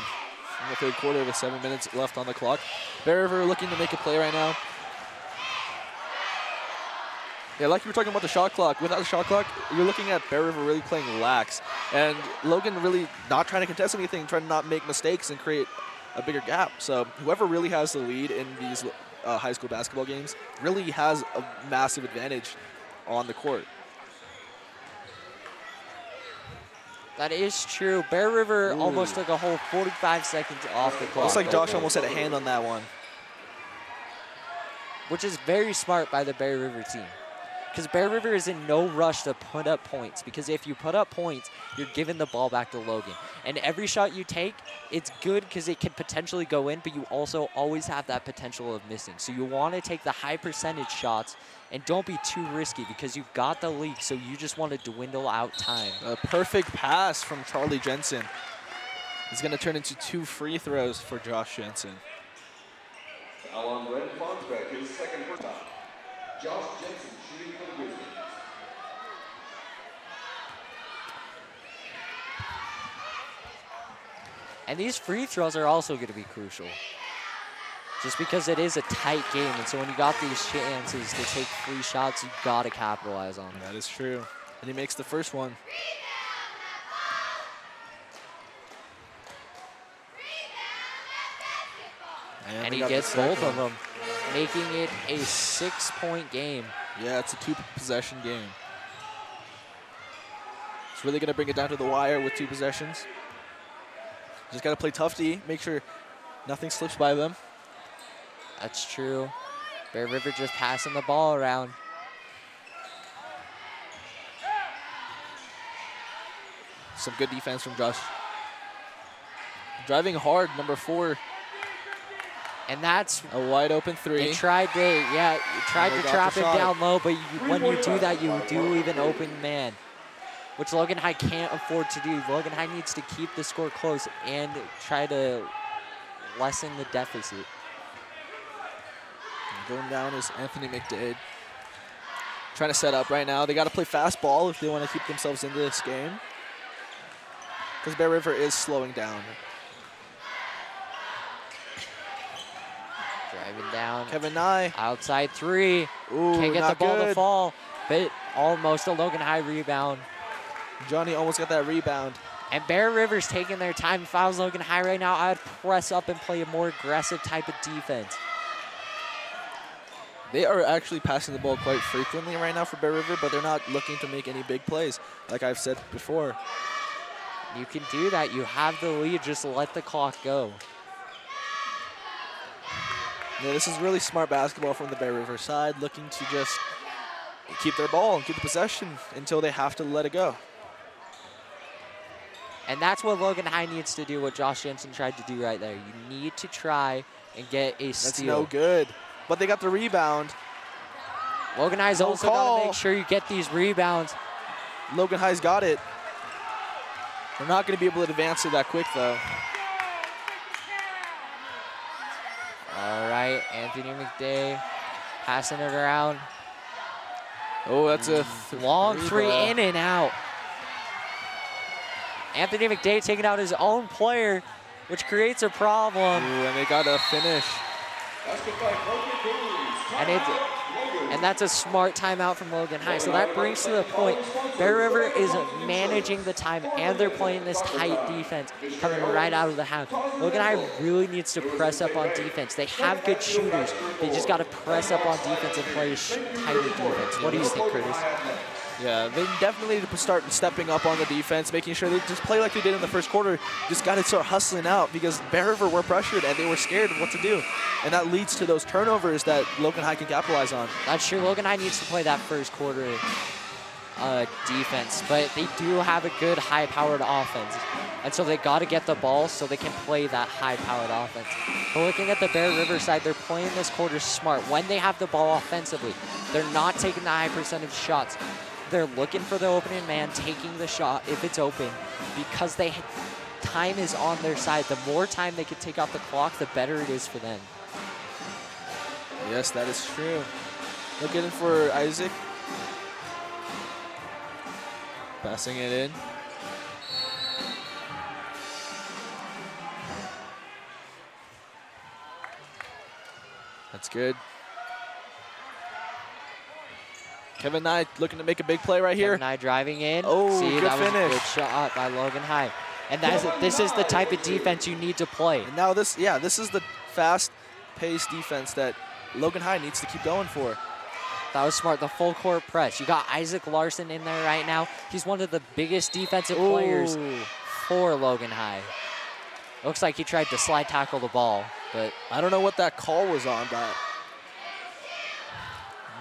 the third quarter with 7 minutes left on the clock. Bear River looking to make a play right now. Yeah, like you were talking about the shot clock. Without the shot clock, you're looking at Bear River really playing lax. And Logan really not trying to contest anything, trying to not make mistakes and create a bigger gap. So whoever really has the lead in these high school basketball games really has a massive advantage on the court. That is true. Bear River almost took a whole 45 seconds off the clock. Looks like Josh almost had a hand on that one. Which is very smart by the Bear River team. Because Bear River is in no rush to put up points. Because if you put up points, you're giving the ball back to Logan. And every shot you take, it's good because it can potentially go in, but you also always have that potential of missing. So you want to take the high percentage shots and don't be too risky because you've got the lead, so you just want to dwindle out time. A perfect pass from Charlie Jensen. It's going to turn into 2 free throws for Josh Jensen. Alon Red Fonsbeck, his second first time. Josh Jensen shooting for the Wizards. And these free throws are also going to be crucial. Just because it is a tight game, and so when you got these chances to take free shots, you got to capitalize on them. That is true. And he makes the first one. And he gets both of them, making it a 6-point game. Yeah, it's a 2-possession game. It's really going to bring it down to the wire with 2 possessions. Just got to play tough D, make sure nothing slips by them. That's true. Bear River just passing the ball around. Some good defense from Josh. Driving hard, number 4. And that's a wide open 3. They tried to, trap it down low, but when you do that, you do leave an open man, which Logan High can't afford to do. Logan High needs to keep the score close and try to lessen the deficit. Going down is Anthony McDade. Trying to set up right now. They got to play fast ball if they want to keep themselves into this game. Because Bear River is slowing down. Driving down. Kevin Nye. Outside 3. Ooh, can't get the ball good to fall, but almost a Logan High rebound. Johnny almost got that rebound. And Bear River's taking their time. If I was Logan High right now, I would press up and play a more aggressive type of defense. They are actually passing the ball quite frequently right now for Bear River, but they're not looking to make any big plays, like I've said before. You can do that. You have the lead. Just let the clock go. Yeah, this is really smart basketball from the Bear River side, looking to just keep their ball and keep the possession until they have to let it go. And that's what Logan High needs to do, what Josh Jensen tried to do right there. You need to try and get a steal. That's no good. But they got the rebound. Logan High's also got to make sure you get these rebounds. Logan High's got it. They're not going to be able to advance it that quick, though. All right, Anthony McDay passing it around. Oh, that's a long three in and out. Anthony McDay taking out his own player, which creates a problem. Ooh, and they got to finish. And that's a smart timeout from Logan High. So that brings to the point, Bear River is managing the time and they're playing this tight defense coming right out of the half. Logan High really needs to press up on defense. They have good shooters. They just got to press up on defense and play tighter defense. What do you think, Curtis? Yeah, they definitely need to start stepping up on the defense, making sure they just play like they did in the first quarter. Just got to start hustling out because Bear River were pressured and they were scared of what to do. And that leads to those turnovers that Logan High can capitalize on. That's true. Logan High needs to play that first quarter defense, but they do have a good high-powered offense. And so they got to get the ball so they can play that high-powered offense. But looking at the Bear River side, they're playing this quarter smart. When they have the ball offensively, they're not taking the high percentage shots. They're looking for the opening man, taking the shot if it's open, because time is on their side. The more time they can take off the clock, the better it is for them. Yes, that is true. Looking for Isaac. Passing it in. That's good. Kevin Nye looking to make a big play right here. Kevin Nye driving in. Oh, see, good that was finish. a good shot by Logan High. And this is the type of defense you need to play. And now this is the fast-paced defense that Logan High needs to keep going for. That was smart, the full court press. You got Isaac Larson in there right now. He's one of the biggest defensive players for Logan High. Looks like he tried to slide tackle the ball, but I don't know what that call was on, but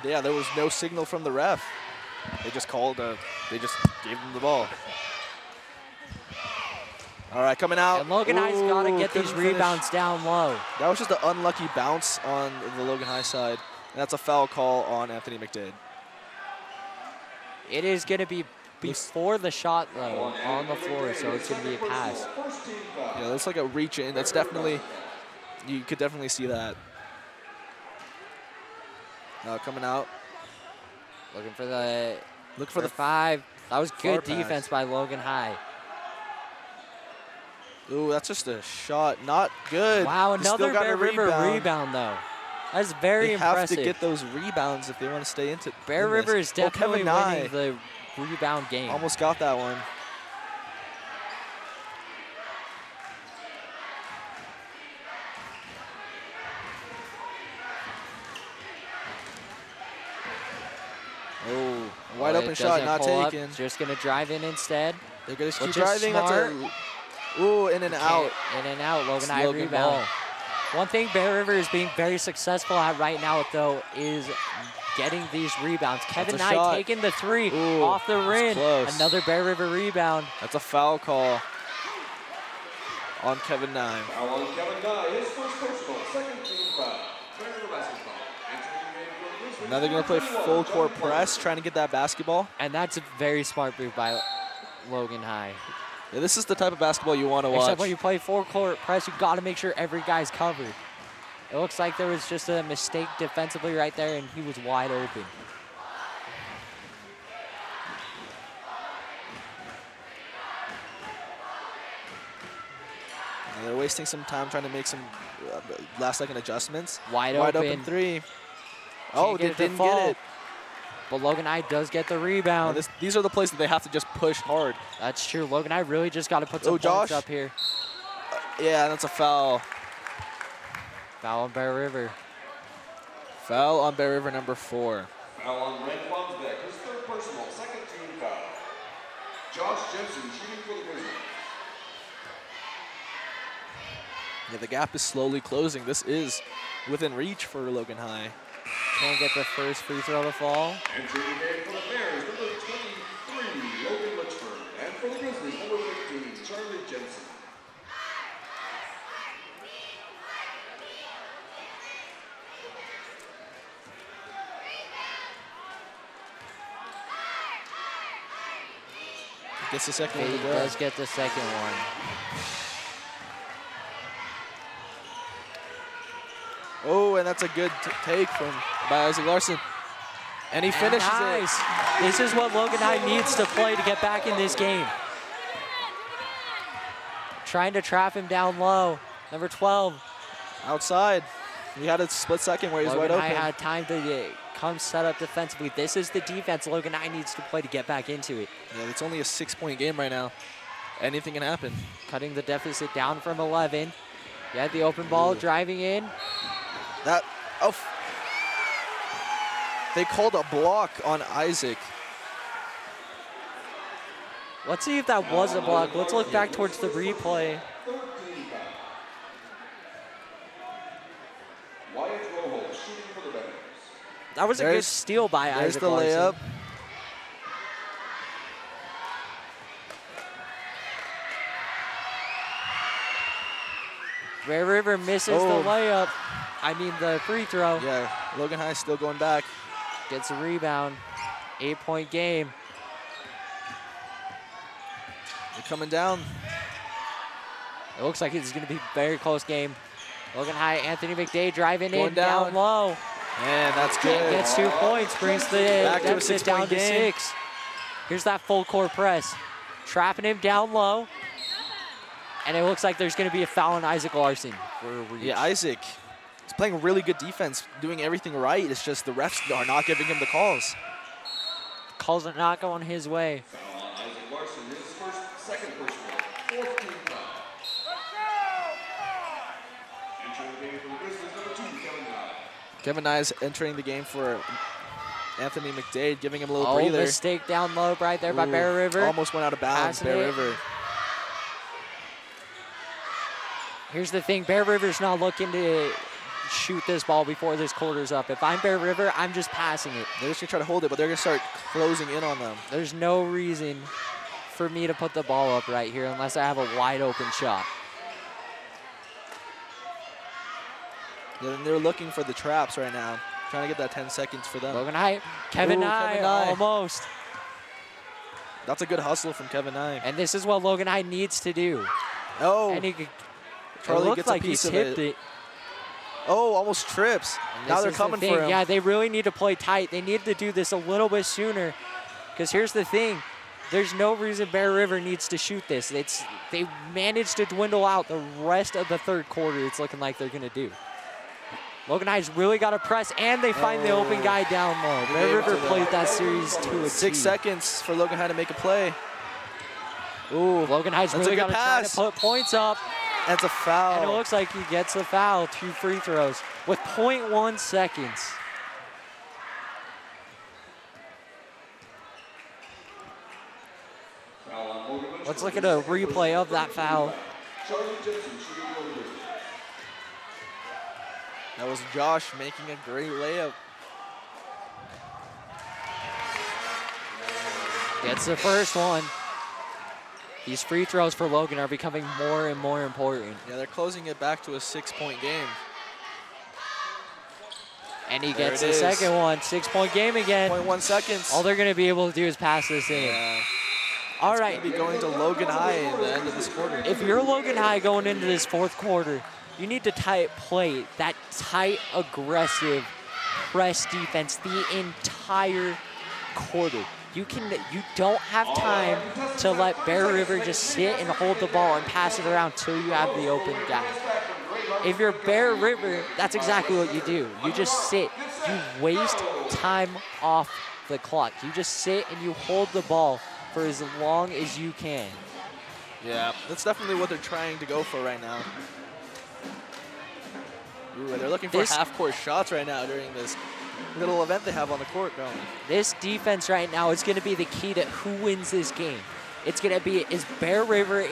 yeah, there was no signal from the ref. They just they just gave him the ball. All right, coming out. And Logan High's got to get these rebounds down low. That was just an unlucky bounce on the Logan High side. And that's a foul call on Anthony McDade. It is going to be before the shot, though, on the floor, so it's going to be a pass. Yeah, that's like a reach in. That's definitely, you could definitely see that. Coming out. Looking for the five. That was good pass. defense by Logan High. Ooh, that's just a shot. Not good. Wow, another Bear River rebound, though. That's very impressive. They have to get those rebounds if they want to stay into Bear River is definitely winning Kevin the rebound game. Almost got that one. Oh, wide open shot, not taken. Just going to drive in instead. They're going to keep driving. Ooh, in and out. In and out. Logan High rebound. One thing Bear River is being very successful at right now, though, is getting these rebounds. Kevin Nye taking the three off the rim. Another Bear River rebound. That's a foul call on Kevin Nye. Foul on Kevin Nye, his first personal, second team foul. Now they're going to play full court press, trying to get that basketball. And that's a very smart move by Logan High. Yeah, this is the type of basketball you want to watch. Except when you play full court press, you got to make sure every guy's covered. It looks like there was just a mistake defensively right there, and he was wide open. And they're wasting some time trying to make some last-second adjustments. Wide open open three. Oh, they didn't get it. But Logan High does get the rebound. These are the plays that they have to just push hard. That's true. Logan High really just got to put some points Josh. up here. Yeah, that's a foul. Foul on Bear River. Foul on Bear River number 4. Foul on Red Plumsbeck, his third personal, second team foul. Josh Jensen shooting for the Grizzlies. Yeah, the gap is slowly closing. This is within reach for Logan High. Can't get the first free throw to fall. Entering the game for the Bears, number 23, Logan Litchford. And for the Grizzlies, number 15, Charlie Jensen. Gets the second one. He does get the second one. Oh, and that's a good take by Isaac Larson. And he finishes nice. it. This is what Logan High needs to play to get back in this game. Trying to trap him down low. Number 12. Outside. He had a split second where he's wide Logan open. High had time to come set up defensively. This is the defense Logan High needs to play to get back into it. Yeah, it's only a 6-point game right now. Anything can happen. Cutting the deficit down from 11. You had the open ball driving in. They called a block on Isaac. Let's see if that was a block. Let's look back towards the replay. That was a good steal by There's Isaac the Larson. layup. Bear River misses the layup. I mean the free throw. Yeah, Logan High still going back. Gets a rebound. 8-point game. They're coming down. It looks like it's going to be a very close game. Logan High, Anthony McDade driving Going in, down low. And that's good. Gets 2 points, brings the Back to a deficit 6-point down to game. 6. Here's that full court press. Trapping him down low. And it looks like there's going to be a foul on Isaac Larson. Yeah, Isaac is playing really good defense, doing everything right. It's just the refs are not giving him the calls. Calls are not going his way. Foul on Isaac Larson, his second personal, 4th team foul. Entering the game for the Grizzlies, number 2, Kevin Nye. Kevin Nye is entering the game for Anthony McDade, giving him a little Oh, breather. mistake down low right there by Bear River. Almost went out of bounds, Passing Bear it. River. Here's the thing, Bear River's not looking to shoot this ball before this quarter's up. If I'm Bear River, I'm just passing it. They're just going to try to hold it, but they're going to start closing in on them. There's no reason for me to put the ball up right here unless I have a wide open shot. Yeah, and they're looking for the traps right now, trying to get that 10 seconds for them. Logan High, Kevin Nye, almost. That's a good hustle from Kevin Nye. And this is what Logan High needs to do. Oh, And Charlie it gets like a piece he's of hipped it. it. Oh, almost trips. And Now this they're is the coming thing. for him. Yeah, they really need to play tight. They need to do this a little bit sooner. Because here's the thing. There's no reason Bear River needs to shoot this. They managed to dwindle out the rest of the third quarter. It's looking like they're going to do. Logan High's really got to press, and they find the open guy down low. Bear River played that series to a 6 T. seconds for Logan High to make a play. Ooh, Logan High's that's really a got good to try to pass. put points up. That's a foul. And it looks like he gets the foul, 2 free throws, with 0.1 seconds. Let's look at a replay of that foul. Charlie Jensen shooting for the Grizzlies. That was Josh making a great layup. Gets the first one. These free throws for Logan are becoming more and more important. Yeah, they're closing it back to a 6-point game. And he There gets it the is. second one. 6-point game again. 0.1 seconds. All they're going to be able to do is pass this in. Yeah. All It's right. gonna be going to Logan High in the end of this quarter. If you're Logan High going into this fourth quarter, you need to play that tight, aggressive press defense the entire quarter. You don't have time to let Bear River just sit and hold the ball and pass it around till you have the open guy. If you're Bear River, that's exactly what you do. You just sit. You waste time off the clock. You just sit and you hold the ball for as long as you can. Yeah, that's definitely what they're trying to go for right now. Ooh, they're looking for half-court shots right now during this little event they have on the court going. This defense right now is going to be the key to who wins this game. It's going to be, is Bear River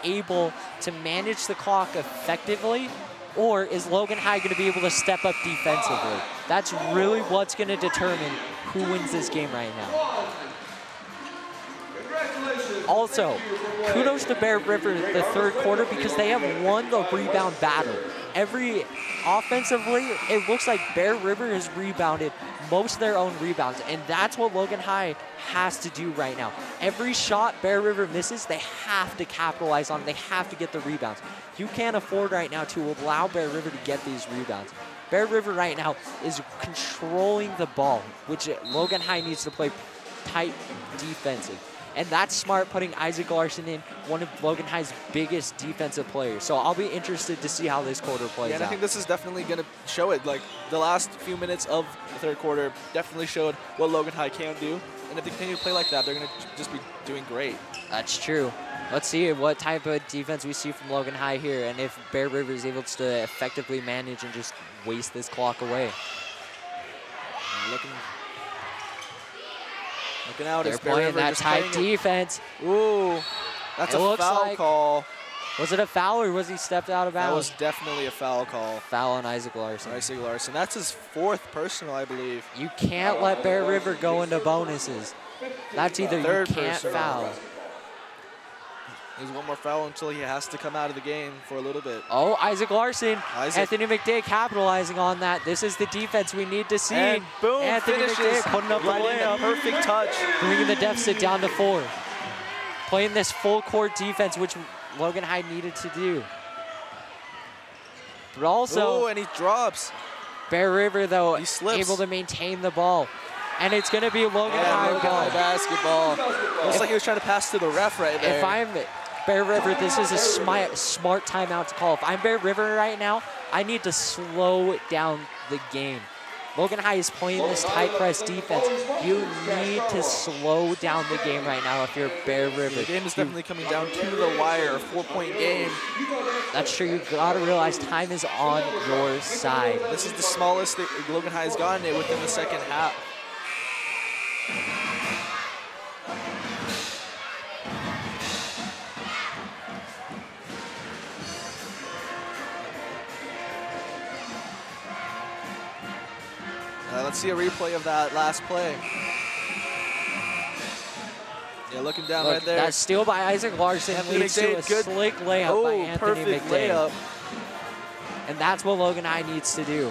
able to manage the clock effectively, or is Logan High going to be able to step up defensively? That's really what's going to determine who wins this game right now. Also, kudos to Bear River the third quarter because they have won the rebound battle. Offensively, it looks like Bear River has rebounded most of their own rebounds, and that's what Logan High has to do right now. Every shot Bear River misses, they have to capitalize on. They have to get the rebounds. You can't afford right now to allow Bear River to get these rebounds. Bear River right now is controlling the ball, which Logan High needs to play tight defensive. And that's smart, putting Isaac Larson in, one of Logan High's biggest defensive players. So I'll be interested to see how this quarter plays out. And I think this is definitely going to show it. Like, the last few minutes of the third quarter definitely showed what Logan High can do. And if they continue to play like that, they're going to just be doing great. That's true. Let's see what type of defense we see from Logan High here, and if Bear River is able to effectively manage and just waste this clock away. Looking out. They're playing that tight defense. Ooh, that's a foul call. Was it a foul or was he stepped out of bounds? That was definitely a foul call. Foul on Isaac Larson. Isaac Larson. That's his fourth personal, I believe. You can't let Bear River go into bonuses. That's either you can't foul. There's one more foul until he has to come out of the game for a little bit. Oh, Isaac Larson. Anthony McDay capitalizing on that. This is the defense we need to see. And boom, Anthony McDay putting up right the layup. Perfect touch. Bringing the deficit down to 4. Playing this full court defense, which Logan High needed to do. But also, ooh, and he drops. Bear River, though, he slips. able to maintain the ball. And it's going to be Logan High ball. Basketball. Looks like he was trying to pass to the ref right there. If I'm Bear River, this is a smart timeout to call. If I'm Bear River right now, I need to slow down the game. Logan High is playing this tight press defense. You need to slow down the game right now if you're Bear River. The game is definitely coming down to the wire, a 4-point game. That's true. You gotta realize time is on your side. This is the smallest that Logan High has gotten it within the second half. Let's see a replay of that last play. Yeah, looking down right there. That steal by Isaac Larson leads to a slick layup by Anthony McDay. Layup. And that's what Logan High needs to do.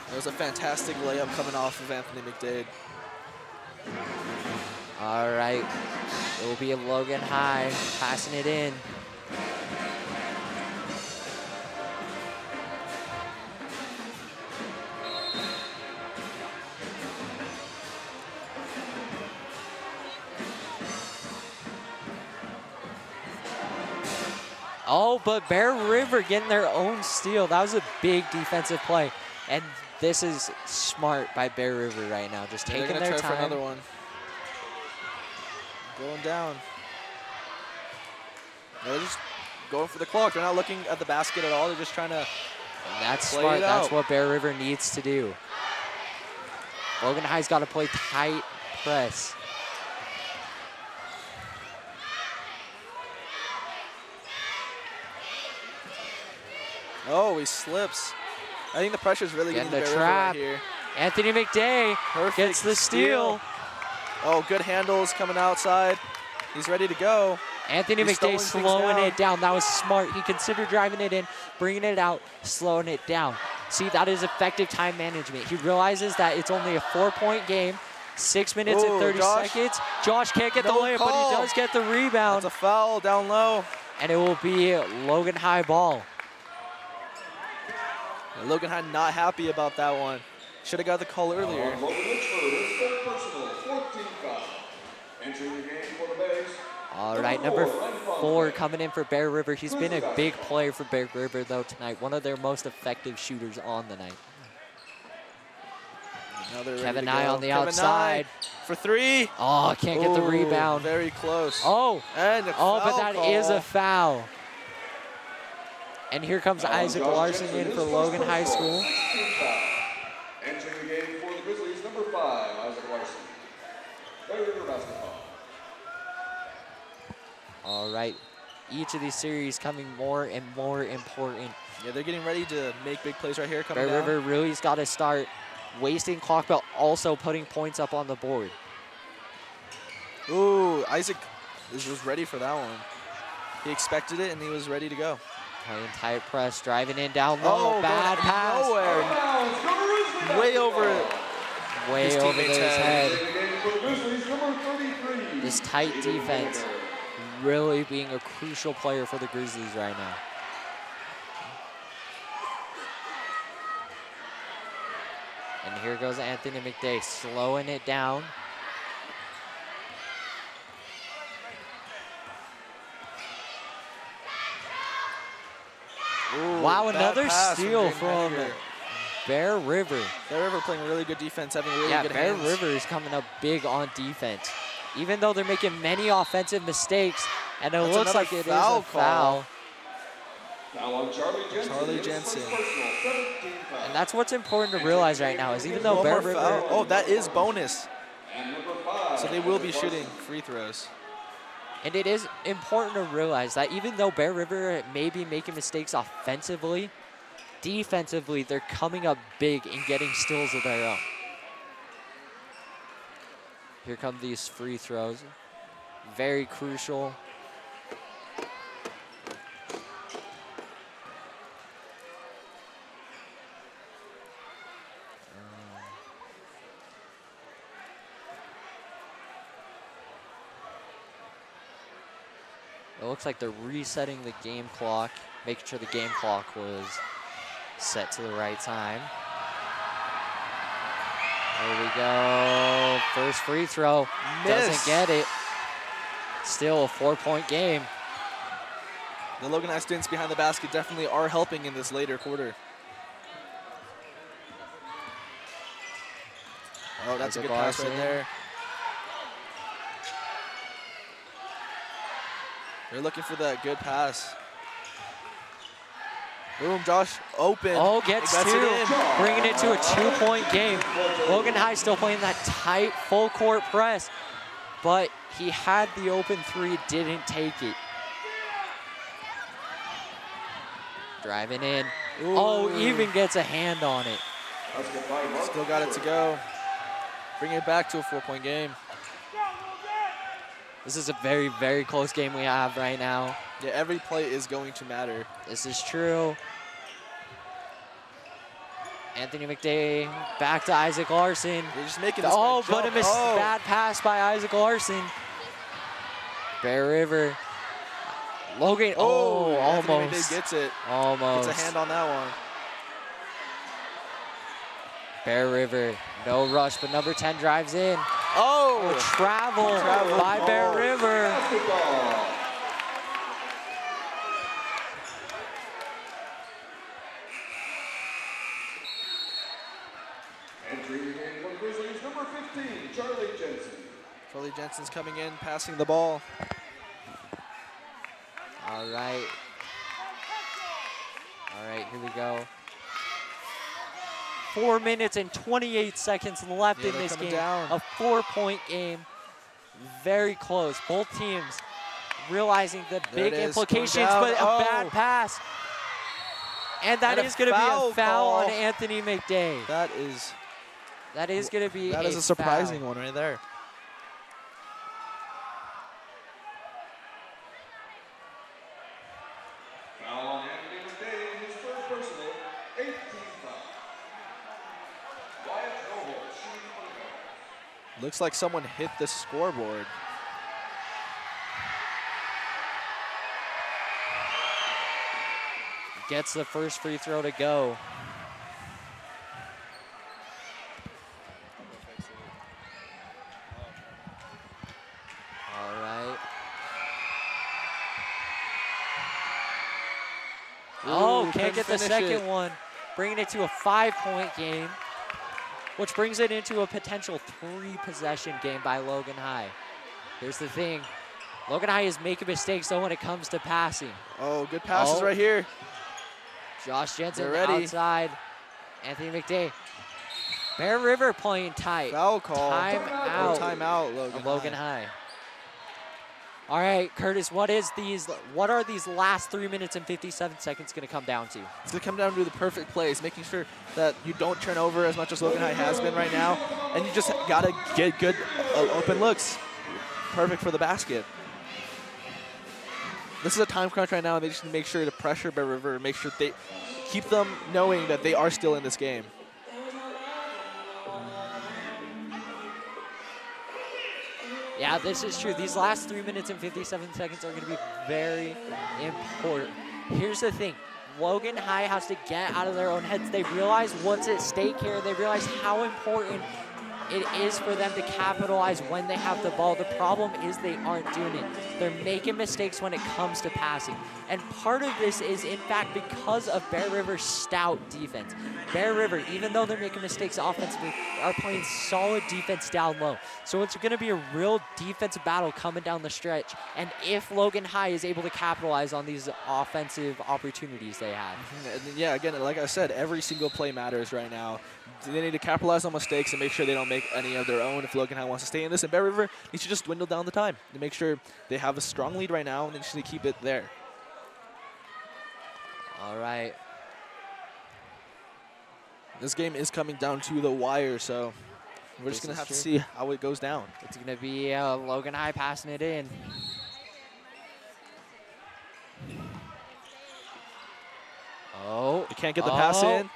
That was a fantastic layup coming off of Anthony McDade. All right, it will be a Logan High passing it in. Oh, but Bear River getting their own steal. That was a big defensive play. And this is smart by Bear River right now. Just taking their time. They're gonna try for another one. Going down. They're just going for the clock. They're not looking at the basket at all. They're just trying to That's smart. That's what Bear River needs to do. Logan High's got to play tight press. Oh, he slips. I think the pressure is really getting to Bear River right here. Anthony McDay gets the steal. Oh, good handles coming outside. He's ready to go. Anthony McDay slowing it down. That was smart. He considered driving it in, bringing it out, slowing it down. See, that is effective time management. He realizes that it's only a 4-point game, 6 minutes and 30 seconds. Josh can't get the layup, but he does get the rebound. That's a foul down low. And it will be Logan High ball. And Logan High not happy about that one. Should have got the call earlier. All right, number 4 coming in for Bear River. He's been a big player for Bear River, though, tonight. One of their most effective shooters on the night. Kevin Nye on the outside. For three. Oh, can't get the rebound. Very close. Oh, and but that is a foul. And here comes Isaac Larson in for Logan High School. Entering the game for the Grizzlies, number 5, Isaac Larson. Red River basketball. All right. Each of these series coming more and more important. Yeah, they're getting ready to make big plays right here. Red River really's got to start wasting clock, but also putting points up on the board. Ooh, Isaac was ready for that one. He expected it, and he was ready to go. Playing tight press, driving in down low. Bad pass. Nowhere. Way over his head. This tight defense really being a crucial player for the Grizzlies right now. And here goes Anthony McDay, slowing it down. Ooh, wow, another steal from Bear River. Bear River playing really good defense, having really good Bear hands. River is coming up big on defense. Even though they're making many offensive mistakes, and it looks like it is a foul. Foul on Charlie Jensen. And that's what's important to realize right now is even though Bear River... Oh, that is bonus. So they will be shooting free throws. And it is important to realize that even though Bear River may be making mistakes offensively, defensively, they're coming up big and getting steals of their own. Here come these free throws. Very crucial. It looks like they're resetting the game clock, making sure the game clock was set to the right time. There we go. First free throw. Doesn't get it. Still a 4-point game. The Logan High students behind the basket definitely are helping in this later quarter. Oh, that's a good pass right there. They're looking for that good pass. Boom, Josh, open. Oh, gets two, bringing it to a 2-point game. Logan High still playing that tight full court press, but he had the open three, didn't take it. Driving in. Ooh. Oh, even gets a hand on it. Still got it to go. Bring it back to a 4-point game. This is a very, very close game we have right now. Yeah, every play is going to matter. This is true. Anthony McDay back to Isaac Larson. They're just making this but a bad pass by Isaac Larson. Bear River. Logan, almost. Anthony McDay gets it. Almost. Gets a hand on that one. Bear River, no rush, but number 10 drives in. Oh! Travel by Bear River. Entering the game for the Grizzlies, number 15, Charlie Jensen. Charlie Jensen's coming in, passing the ball. All right. All right, here we go. 4 minutes and 28 seconds left in this game. A 4-point game. Very close. Both teams realizing the big implications, but a bad pass. And that is going to be a foul on Anthony McDay. That is going to be a surprising one right there. Foul on Anthony McDay, his first personal, 18th foul. Looks like someone hit the scoreboard. Gets the first free throw to go. All right. Ooh, can't get the second one. Bringing it to a 5-point game. which brings it into a potential 3-possession game by Logan High. Here's the thing. Logan High is making mistakes, though, when it comes to passing. Oh, good passes right here. Josh Jensen ready. outside. Anthony McDay. Bear River playing tight. Foul call. Timeout. Timeout, Logan High. All right, Curtis, what are these last 3 minutes and 57 seconds going to come down to? It's going to come down to the perfect plays, making sure that you don't turn over as much as Logan High has been right now, and you just got to get good open looks. Perfect for the basket. This is a time crunch right now, and they just need to make sure to pressure Bear River, make sure they keep them knowing that they are still in this game. Yeah, this is true. These last 3 minutes and 57 seconds are going to be very important. Here's the thing. Logan High has to get out of their own heads. They realize what's at stake here. They realize how important it is for them to capitalize when they have the ball. The problem is they aren't doing it. They're making mistakes when it comes to passing. And part of this is, in fact, because of Bear River's stout defense. Bear River, even though they're making mistakes offensively, are playing solid defense down low. So it's going to be a real defensive battle coming down the stretch. And if Logan High is able to capitalize on these offensive opportunities they have. And yeah, again, like I said, every single play matters right now. They need to capitalize on mistakes and make sure they don't make any of their own if Logan High wants to stay in this. And Bear River needs to just dwindle down the time to make sure they have a strong lead right now and they just need to keep it there. All right. This game is coming down to the wire, so we're just going to have to see how it goes down. It's going to be Logan High passing it in. Oh. They can't get the pass in.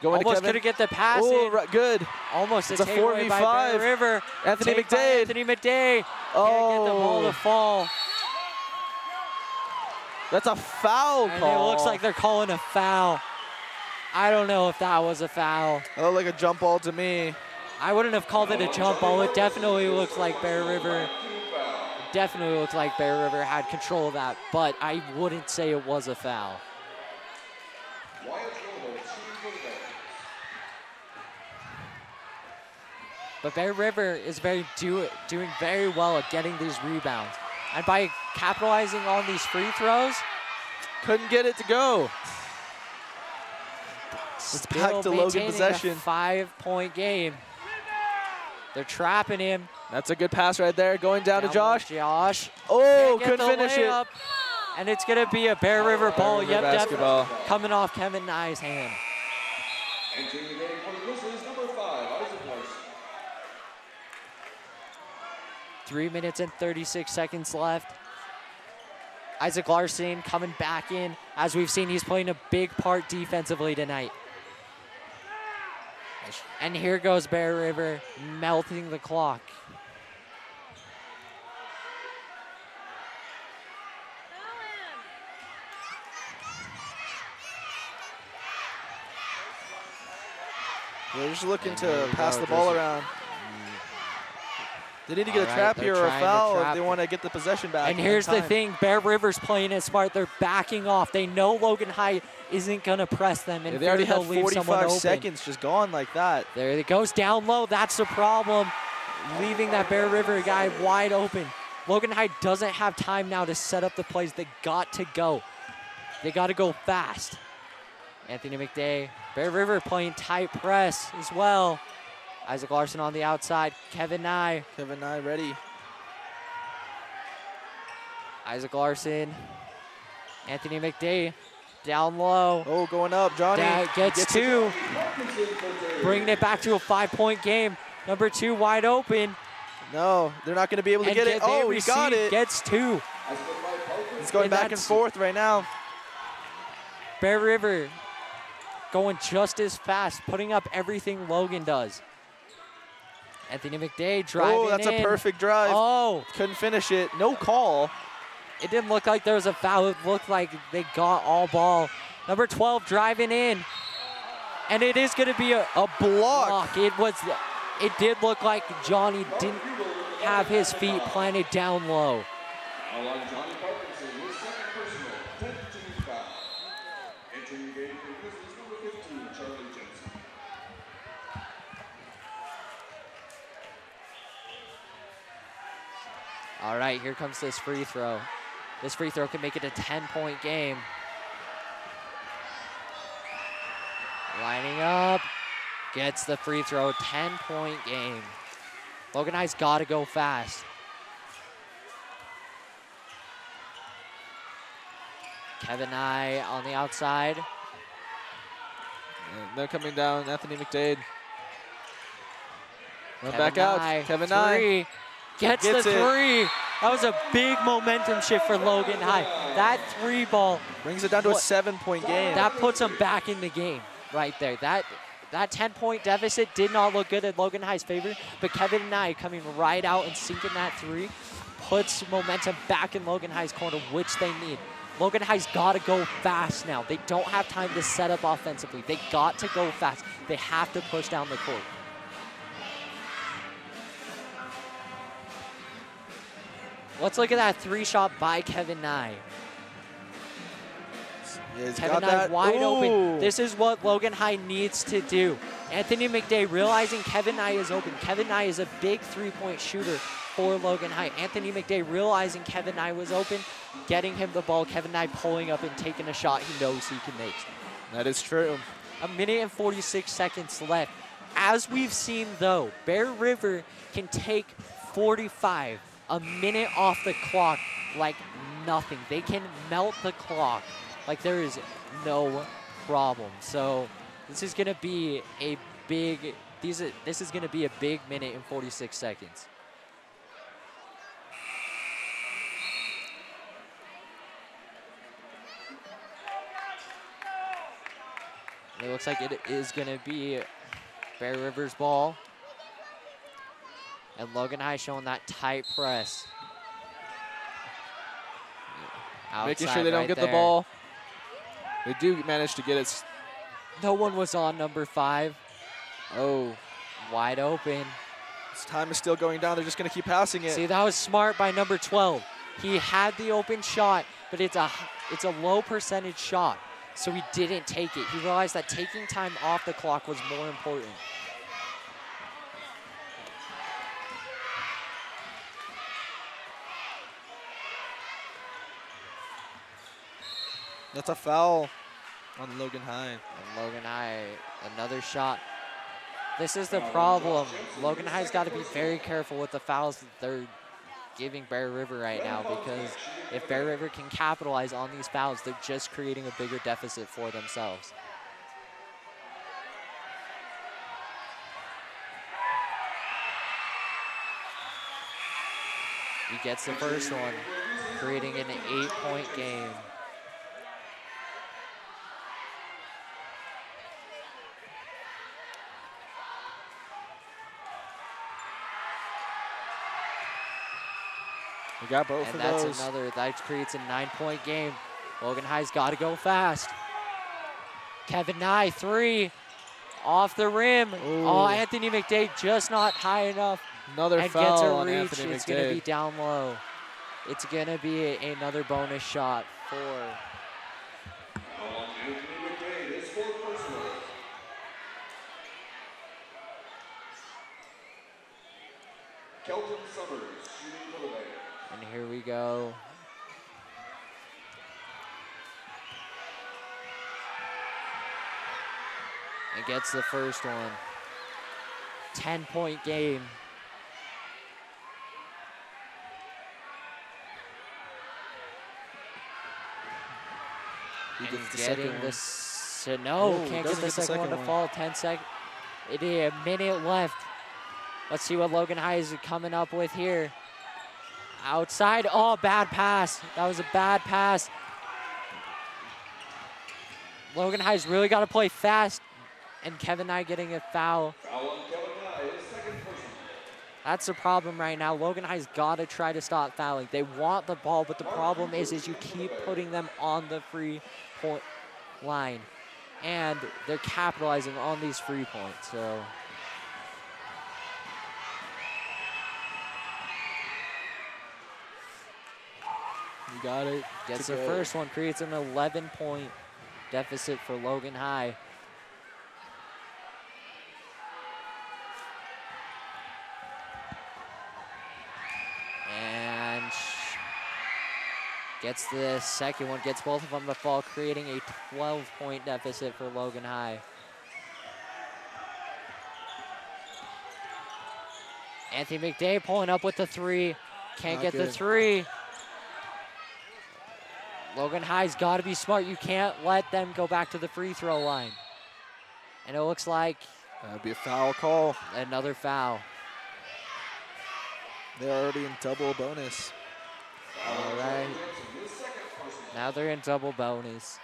Almost could get the pass in. Right, good. Almost it's a 4v5. By Bear River. Anthony McDade. Anthony McDade. Oh. Can't get the ball to fall. That's a foul call. It looks like they're calling a foul. I don't know if that was a foul. It looked like a jump ball to me. I wouldn't have called it a jump ball. It definitely looks like Bear River. Definitely looks like Bear River had control of that, but I wouldn't say it was a foul. But Bear River is doing very well at getting these rebounds. And by capitalizing on these free throws, couldn't get it to go. It's back to Logan possession. A 5-point game. They're trapping him. That's a good pass right there, going down to Josh. Josh. Oh, couldn't finish it. And it's going to be a Bear River ball. River basketball. Coming off Kevin Nye's hand. Entering the game for the Grizzlies, number 5, Isaac Larson. 3 minutes and 36 seconds left. Isaac Larson coming back in. As we've seen, he's playing a big part defensively tonight. And here goes Bear River melting the clock. They're just looking to pass the ball around. They need to get a trap here or a foul if they want to get the possession back. And here's the thing, Bear River's playing it smart. They're backing off. They know Logan High isn't going to press them. And they already have 45 seconds just gone like that. There it goes down low. That's the problem, leaving that Bear River guy wide open. Logan High doesn't have time now to set up the plays. They got to go. They got to go fast. Anthony McDay, Bear River playing tight press as well. Isaac Larson on the outside. Kevin Nye. Kevin Nye ready. Isaac Larson. Anthony McDay down low. Oh, going up. Johnny gets two. Bringing it back to a 5-point game. Number 2 wide open. No, they're not going to be able to get it. Oh, he got it. Gets 2. It's going back and forth right now. Bear River going just as fast, putting up everything Logan does. Anthony McDay driving in. Oh, that's a perfect drive. Oh. Couldn't finish it. No call. It didn't look like there was a foul. It looked like they got all ball. Number 12 driving in. And it is going to be a block. It did look like Johnny didn't have his feet planted down low. All right, here comes this free throw. This free throw can make it a 10-point game. Lining up, gets the free throw, 10-point game. Logan High's got to go fast. Kevin Nye on the outside. And they're coming down, Anthony McDade. Run Kevin back Nye, out, Kevin three. Nye. Gets the three. That was a big momentum shift for Logan High. That three ball. Brings it down to a 7-point game. That puts them back in the game right there. That 10-point deficit did not look good in Logan High's favor, but Kevin Nye coming right out and sinking that three puts momentum back in Logan High's corner, which they need. Logan High's got to go fast now. They don't have time to set up offensively. They got to go fast. They have to push down the court. Let's look at that three shot by Kevin Nye. Yeah, Kevin Nye wide open. This is what Logan High needs to do. Anthony McDade realizing Kevin Nye is open. Kevin Nye is a big three-point shooter for Logan High. Anthony McDade realizing Kevin Nye was open, getting him the ball. Kevin Nye pulling up and taking a shot he knows he can make. That is true. 1:46 seconds left. As we've seen, though, Bear River can take 45, a minute off the clock like nothing. They can melt the clock like there is no problem. So this is going to be a big, this is going to be a big minute and 46 seconds. It looks like it is going to be Bear River's ball. And Logan High showing that tight press. Making sure they don't get the ball. They do manage to get it. No one was on number 5. Oh. Wide open. This time is still going down. They're just going to keep passing it. See, that was smart by number 12. He had the open shot, but it's a low percentage shot. So he didn't take it. He realized that taking time off the clock was more important. That's a foul on Logan High. And Logan High, another shot. This is the problem. Logan High's got to be very careful with the fouls that they're giving Bear River right now, because if Bear River can capitalize on these fouls, they're just creating a bigger deficit for themselves. He gets the first one, creating an 8-point game. We got both and of that's those. another, that creates a 9-point game. Logan High's got to go fast. Kevin Nye, 3, off the rim. Ooh. Oh, Anthony McDade just not high enough. Another and foul gets a on reach. Anthony It's going to McDade. be down low. It's going to be another bonus shot for Anthony McDade, his 4th personal. Kelton Summers, shooting elevator. And here we go. And gets the first one. 10-point game. He And gets the getting second one. this, no, Oh, can't get doesn't the second one to fall. 10 seconds. It is a minute left. Let's see what Logan High is coming up with here. Outside, oh, bad pass. That was a bad pass. Logan High's really got to play fast. And Kevin Nye getting a foul. Foul on Kevin Nye, his 2nd personal. That's the problem right now. Logan High's got to try to stop fouling. They want the ball, but the problem is you keep putting them on the free point line. And they're capitalizing on these free points, so. You got it. Gets to the go. first one, creates an 11-point deficit for Logan High. And Gets the second one, gets both of them to fall, creating a 12-point deficit for Logan High. Anthony McDade pulling up with the three. Can't get the three. Logan High's got to be smart. You can't let them go back to the free throw line. And it looks like That'd be a foul call. another foul. They're already in double bonus. All right. Now they're in double bonus.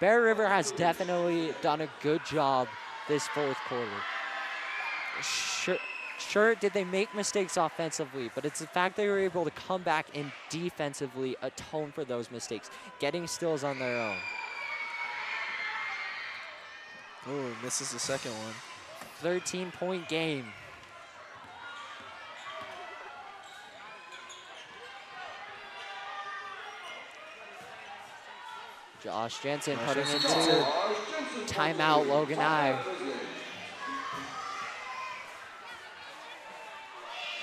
Bear River has definitely done a good job this fourth quarter. Sure, did they make mistakes offensively, but it's the fact they were able to come back and defensively atone for those mistakes, getting steals on their own. Oh, misses the second one. 13-point game. Josh Jensen putting into timeout Logan High.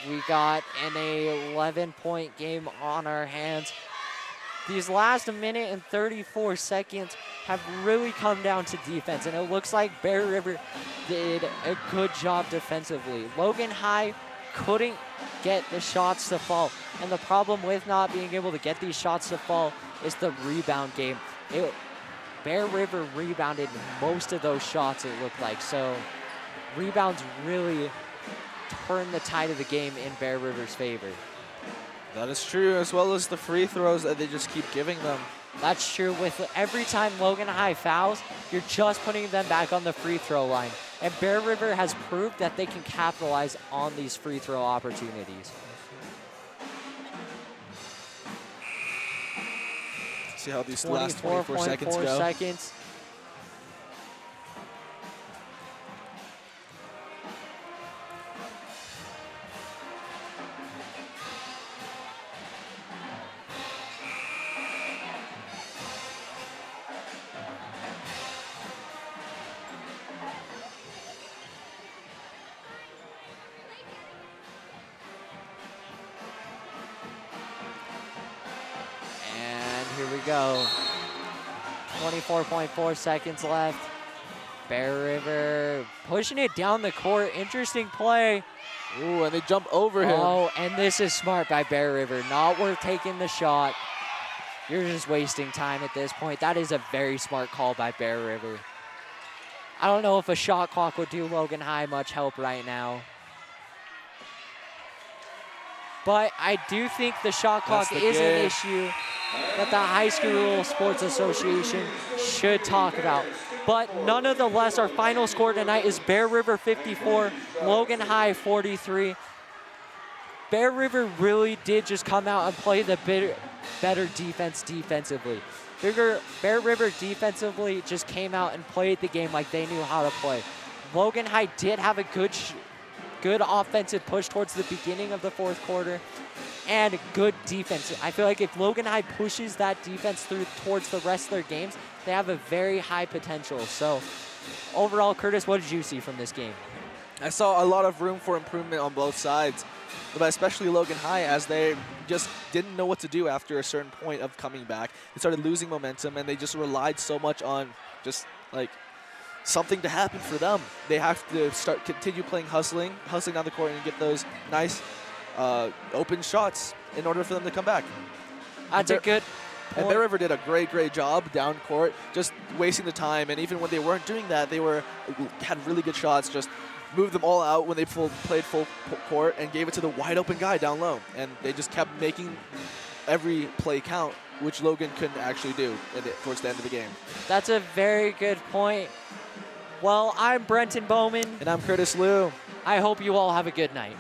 We got an 11-point game on our hands. These last minute and 34 seconds have really come down to defense, and it looks like Bear River did a good job defensively. Logan High couldn't get the shots to fall, and the problem with not being able to get these shots to fall is the rebound game. Bear River rebounded most of those shots, it looked like, so rebounds really turn the tide of the game in Bear River's favor. That is true, as well as the free throws that they just keep giving them. That's true. With every time Logan High fouls, you're just putting them back on the free throw line. And Bear River has proved that they can capitalize on these free throw opportunities. See how these last 24 seconds go. 24.4 seconds. Go. 24.4 seconds left. Bear River pushing it down the court. Interesting play. Ooh, and they jump over him. Oh, and this is smart by Bear River. Not worth taking the shot. You're just wasting time at this point. That is a very smart call by Bear River. I don't know if a shot clock would do Logan High much help right now. But I do think the shot clock is an issue that the High School Sports Association should talk about. But nonetheless, our final score tonight is Bear River 54, Logan High 43. Bear River really did just come out and play the better defense defensively. Bear River defensively just came out and played the game like they knew how to play. Logan High did have a good offensive push towards the beginning of the fourth quarter and good defense. I feel like if Logan High pushes that defense through towards the rest of their games, they have a very high potential. So overall, Curtis, what did you see from this game? I saw a lot of room for improvement on both sides, but especially Logan High, as they just didn't know what to do after a certain point of coming back. They started losing momentum, and they just relied so much on just like something to happen for them. They have to continue playing hustling down the court and get those nice open shots in order for them to come back. That's a good point. And Bear River did a great job down court, just wasting the time. And even when they weren't doing that, they had really good shots, just moved them all out when they played full court and gave it to the wide open guy down low. And they just kept making every play count, which Logan couldn't actually do towards the end of the game. That's a very good point. Well, I'm Brenton Bowman. And I'm Curtis Liu. I hope you all have a good night.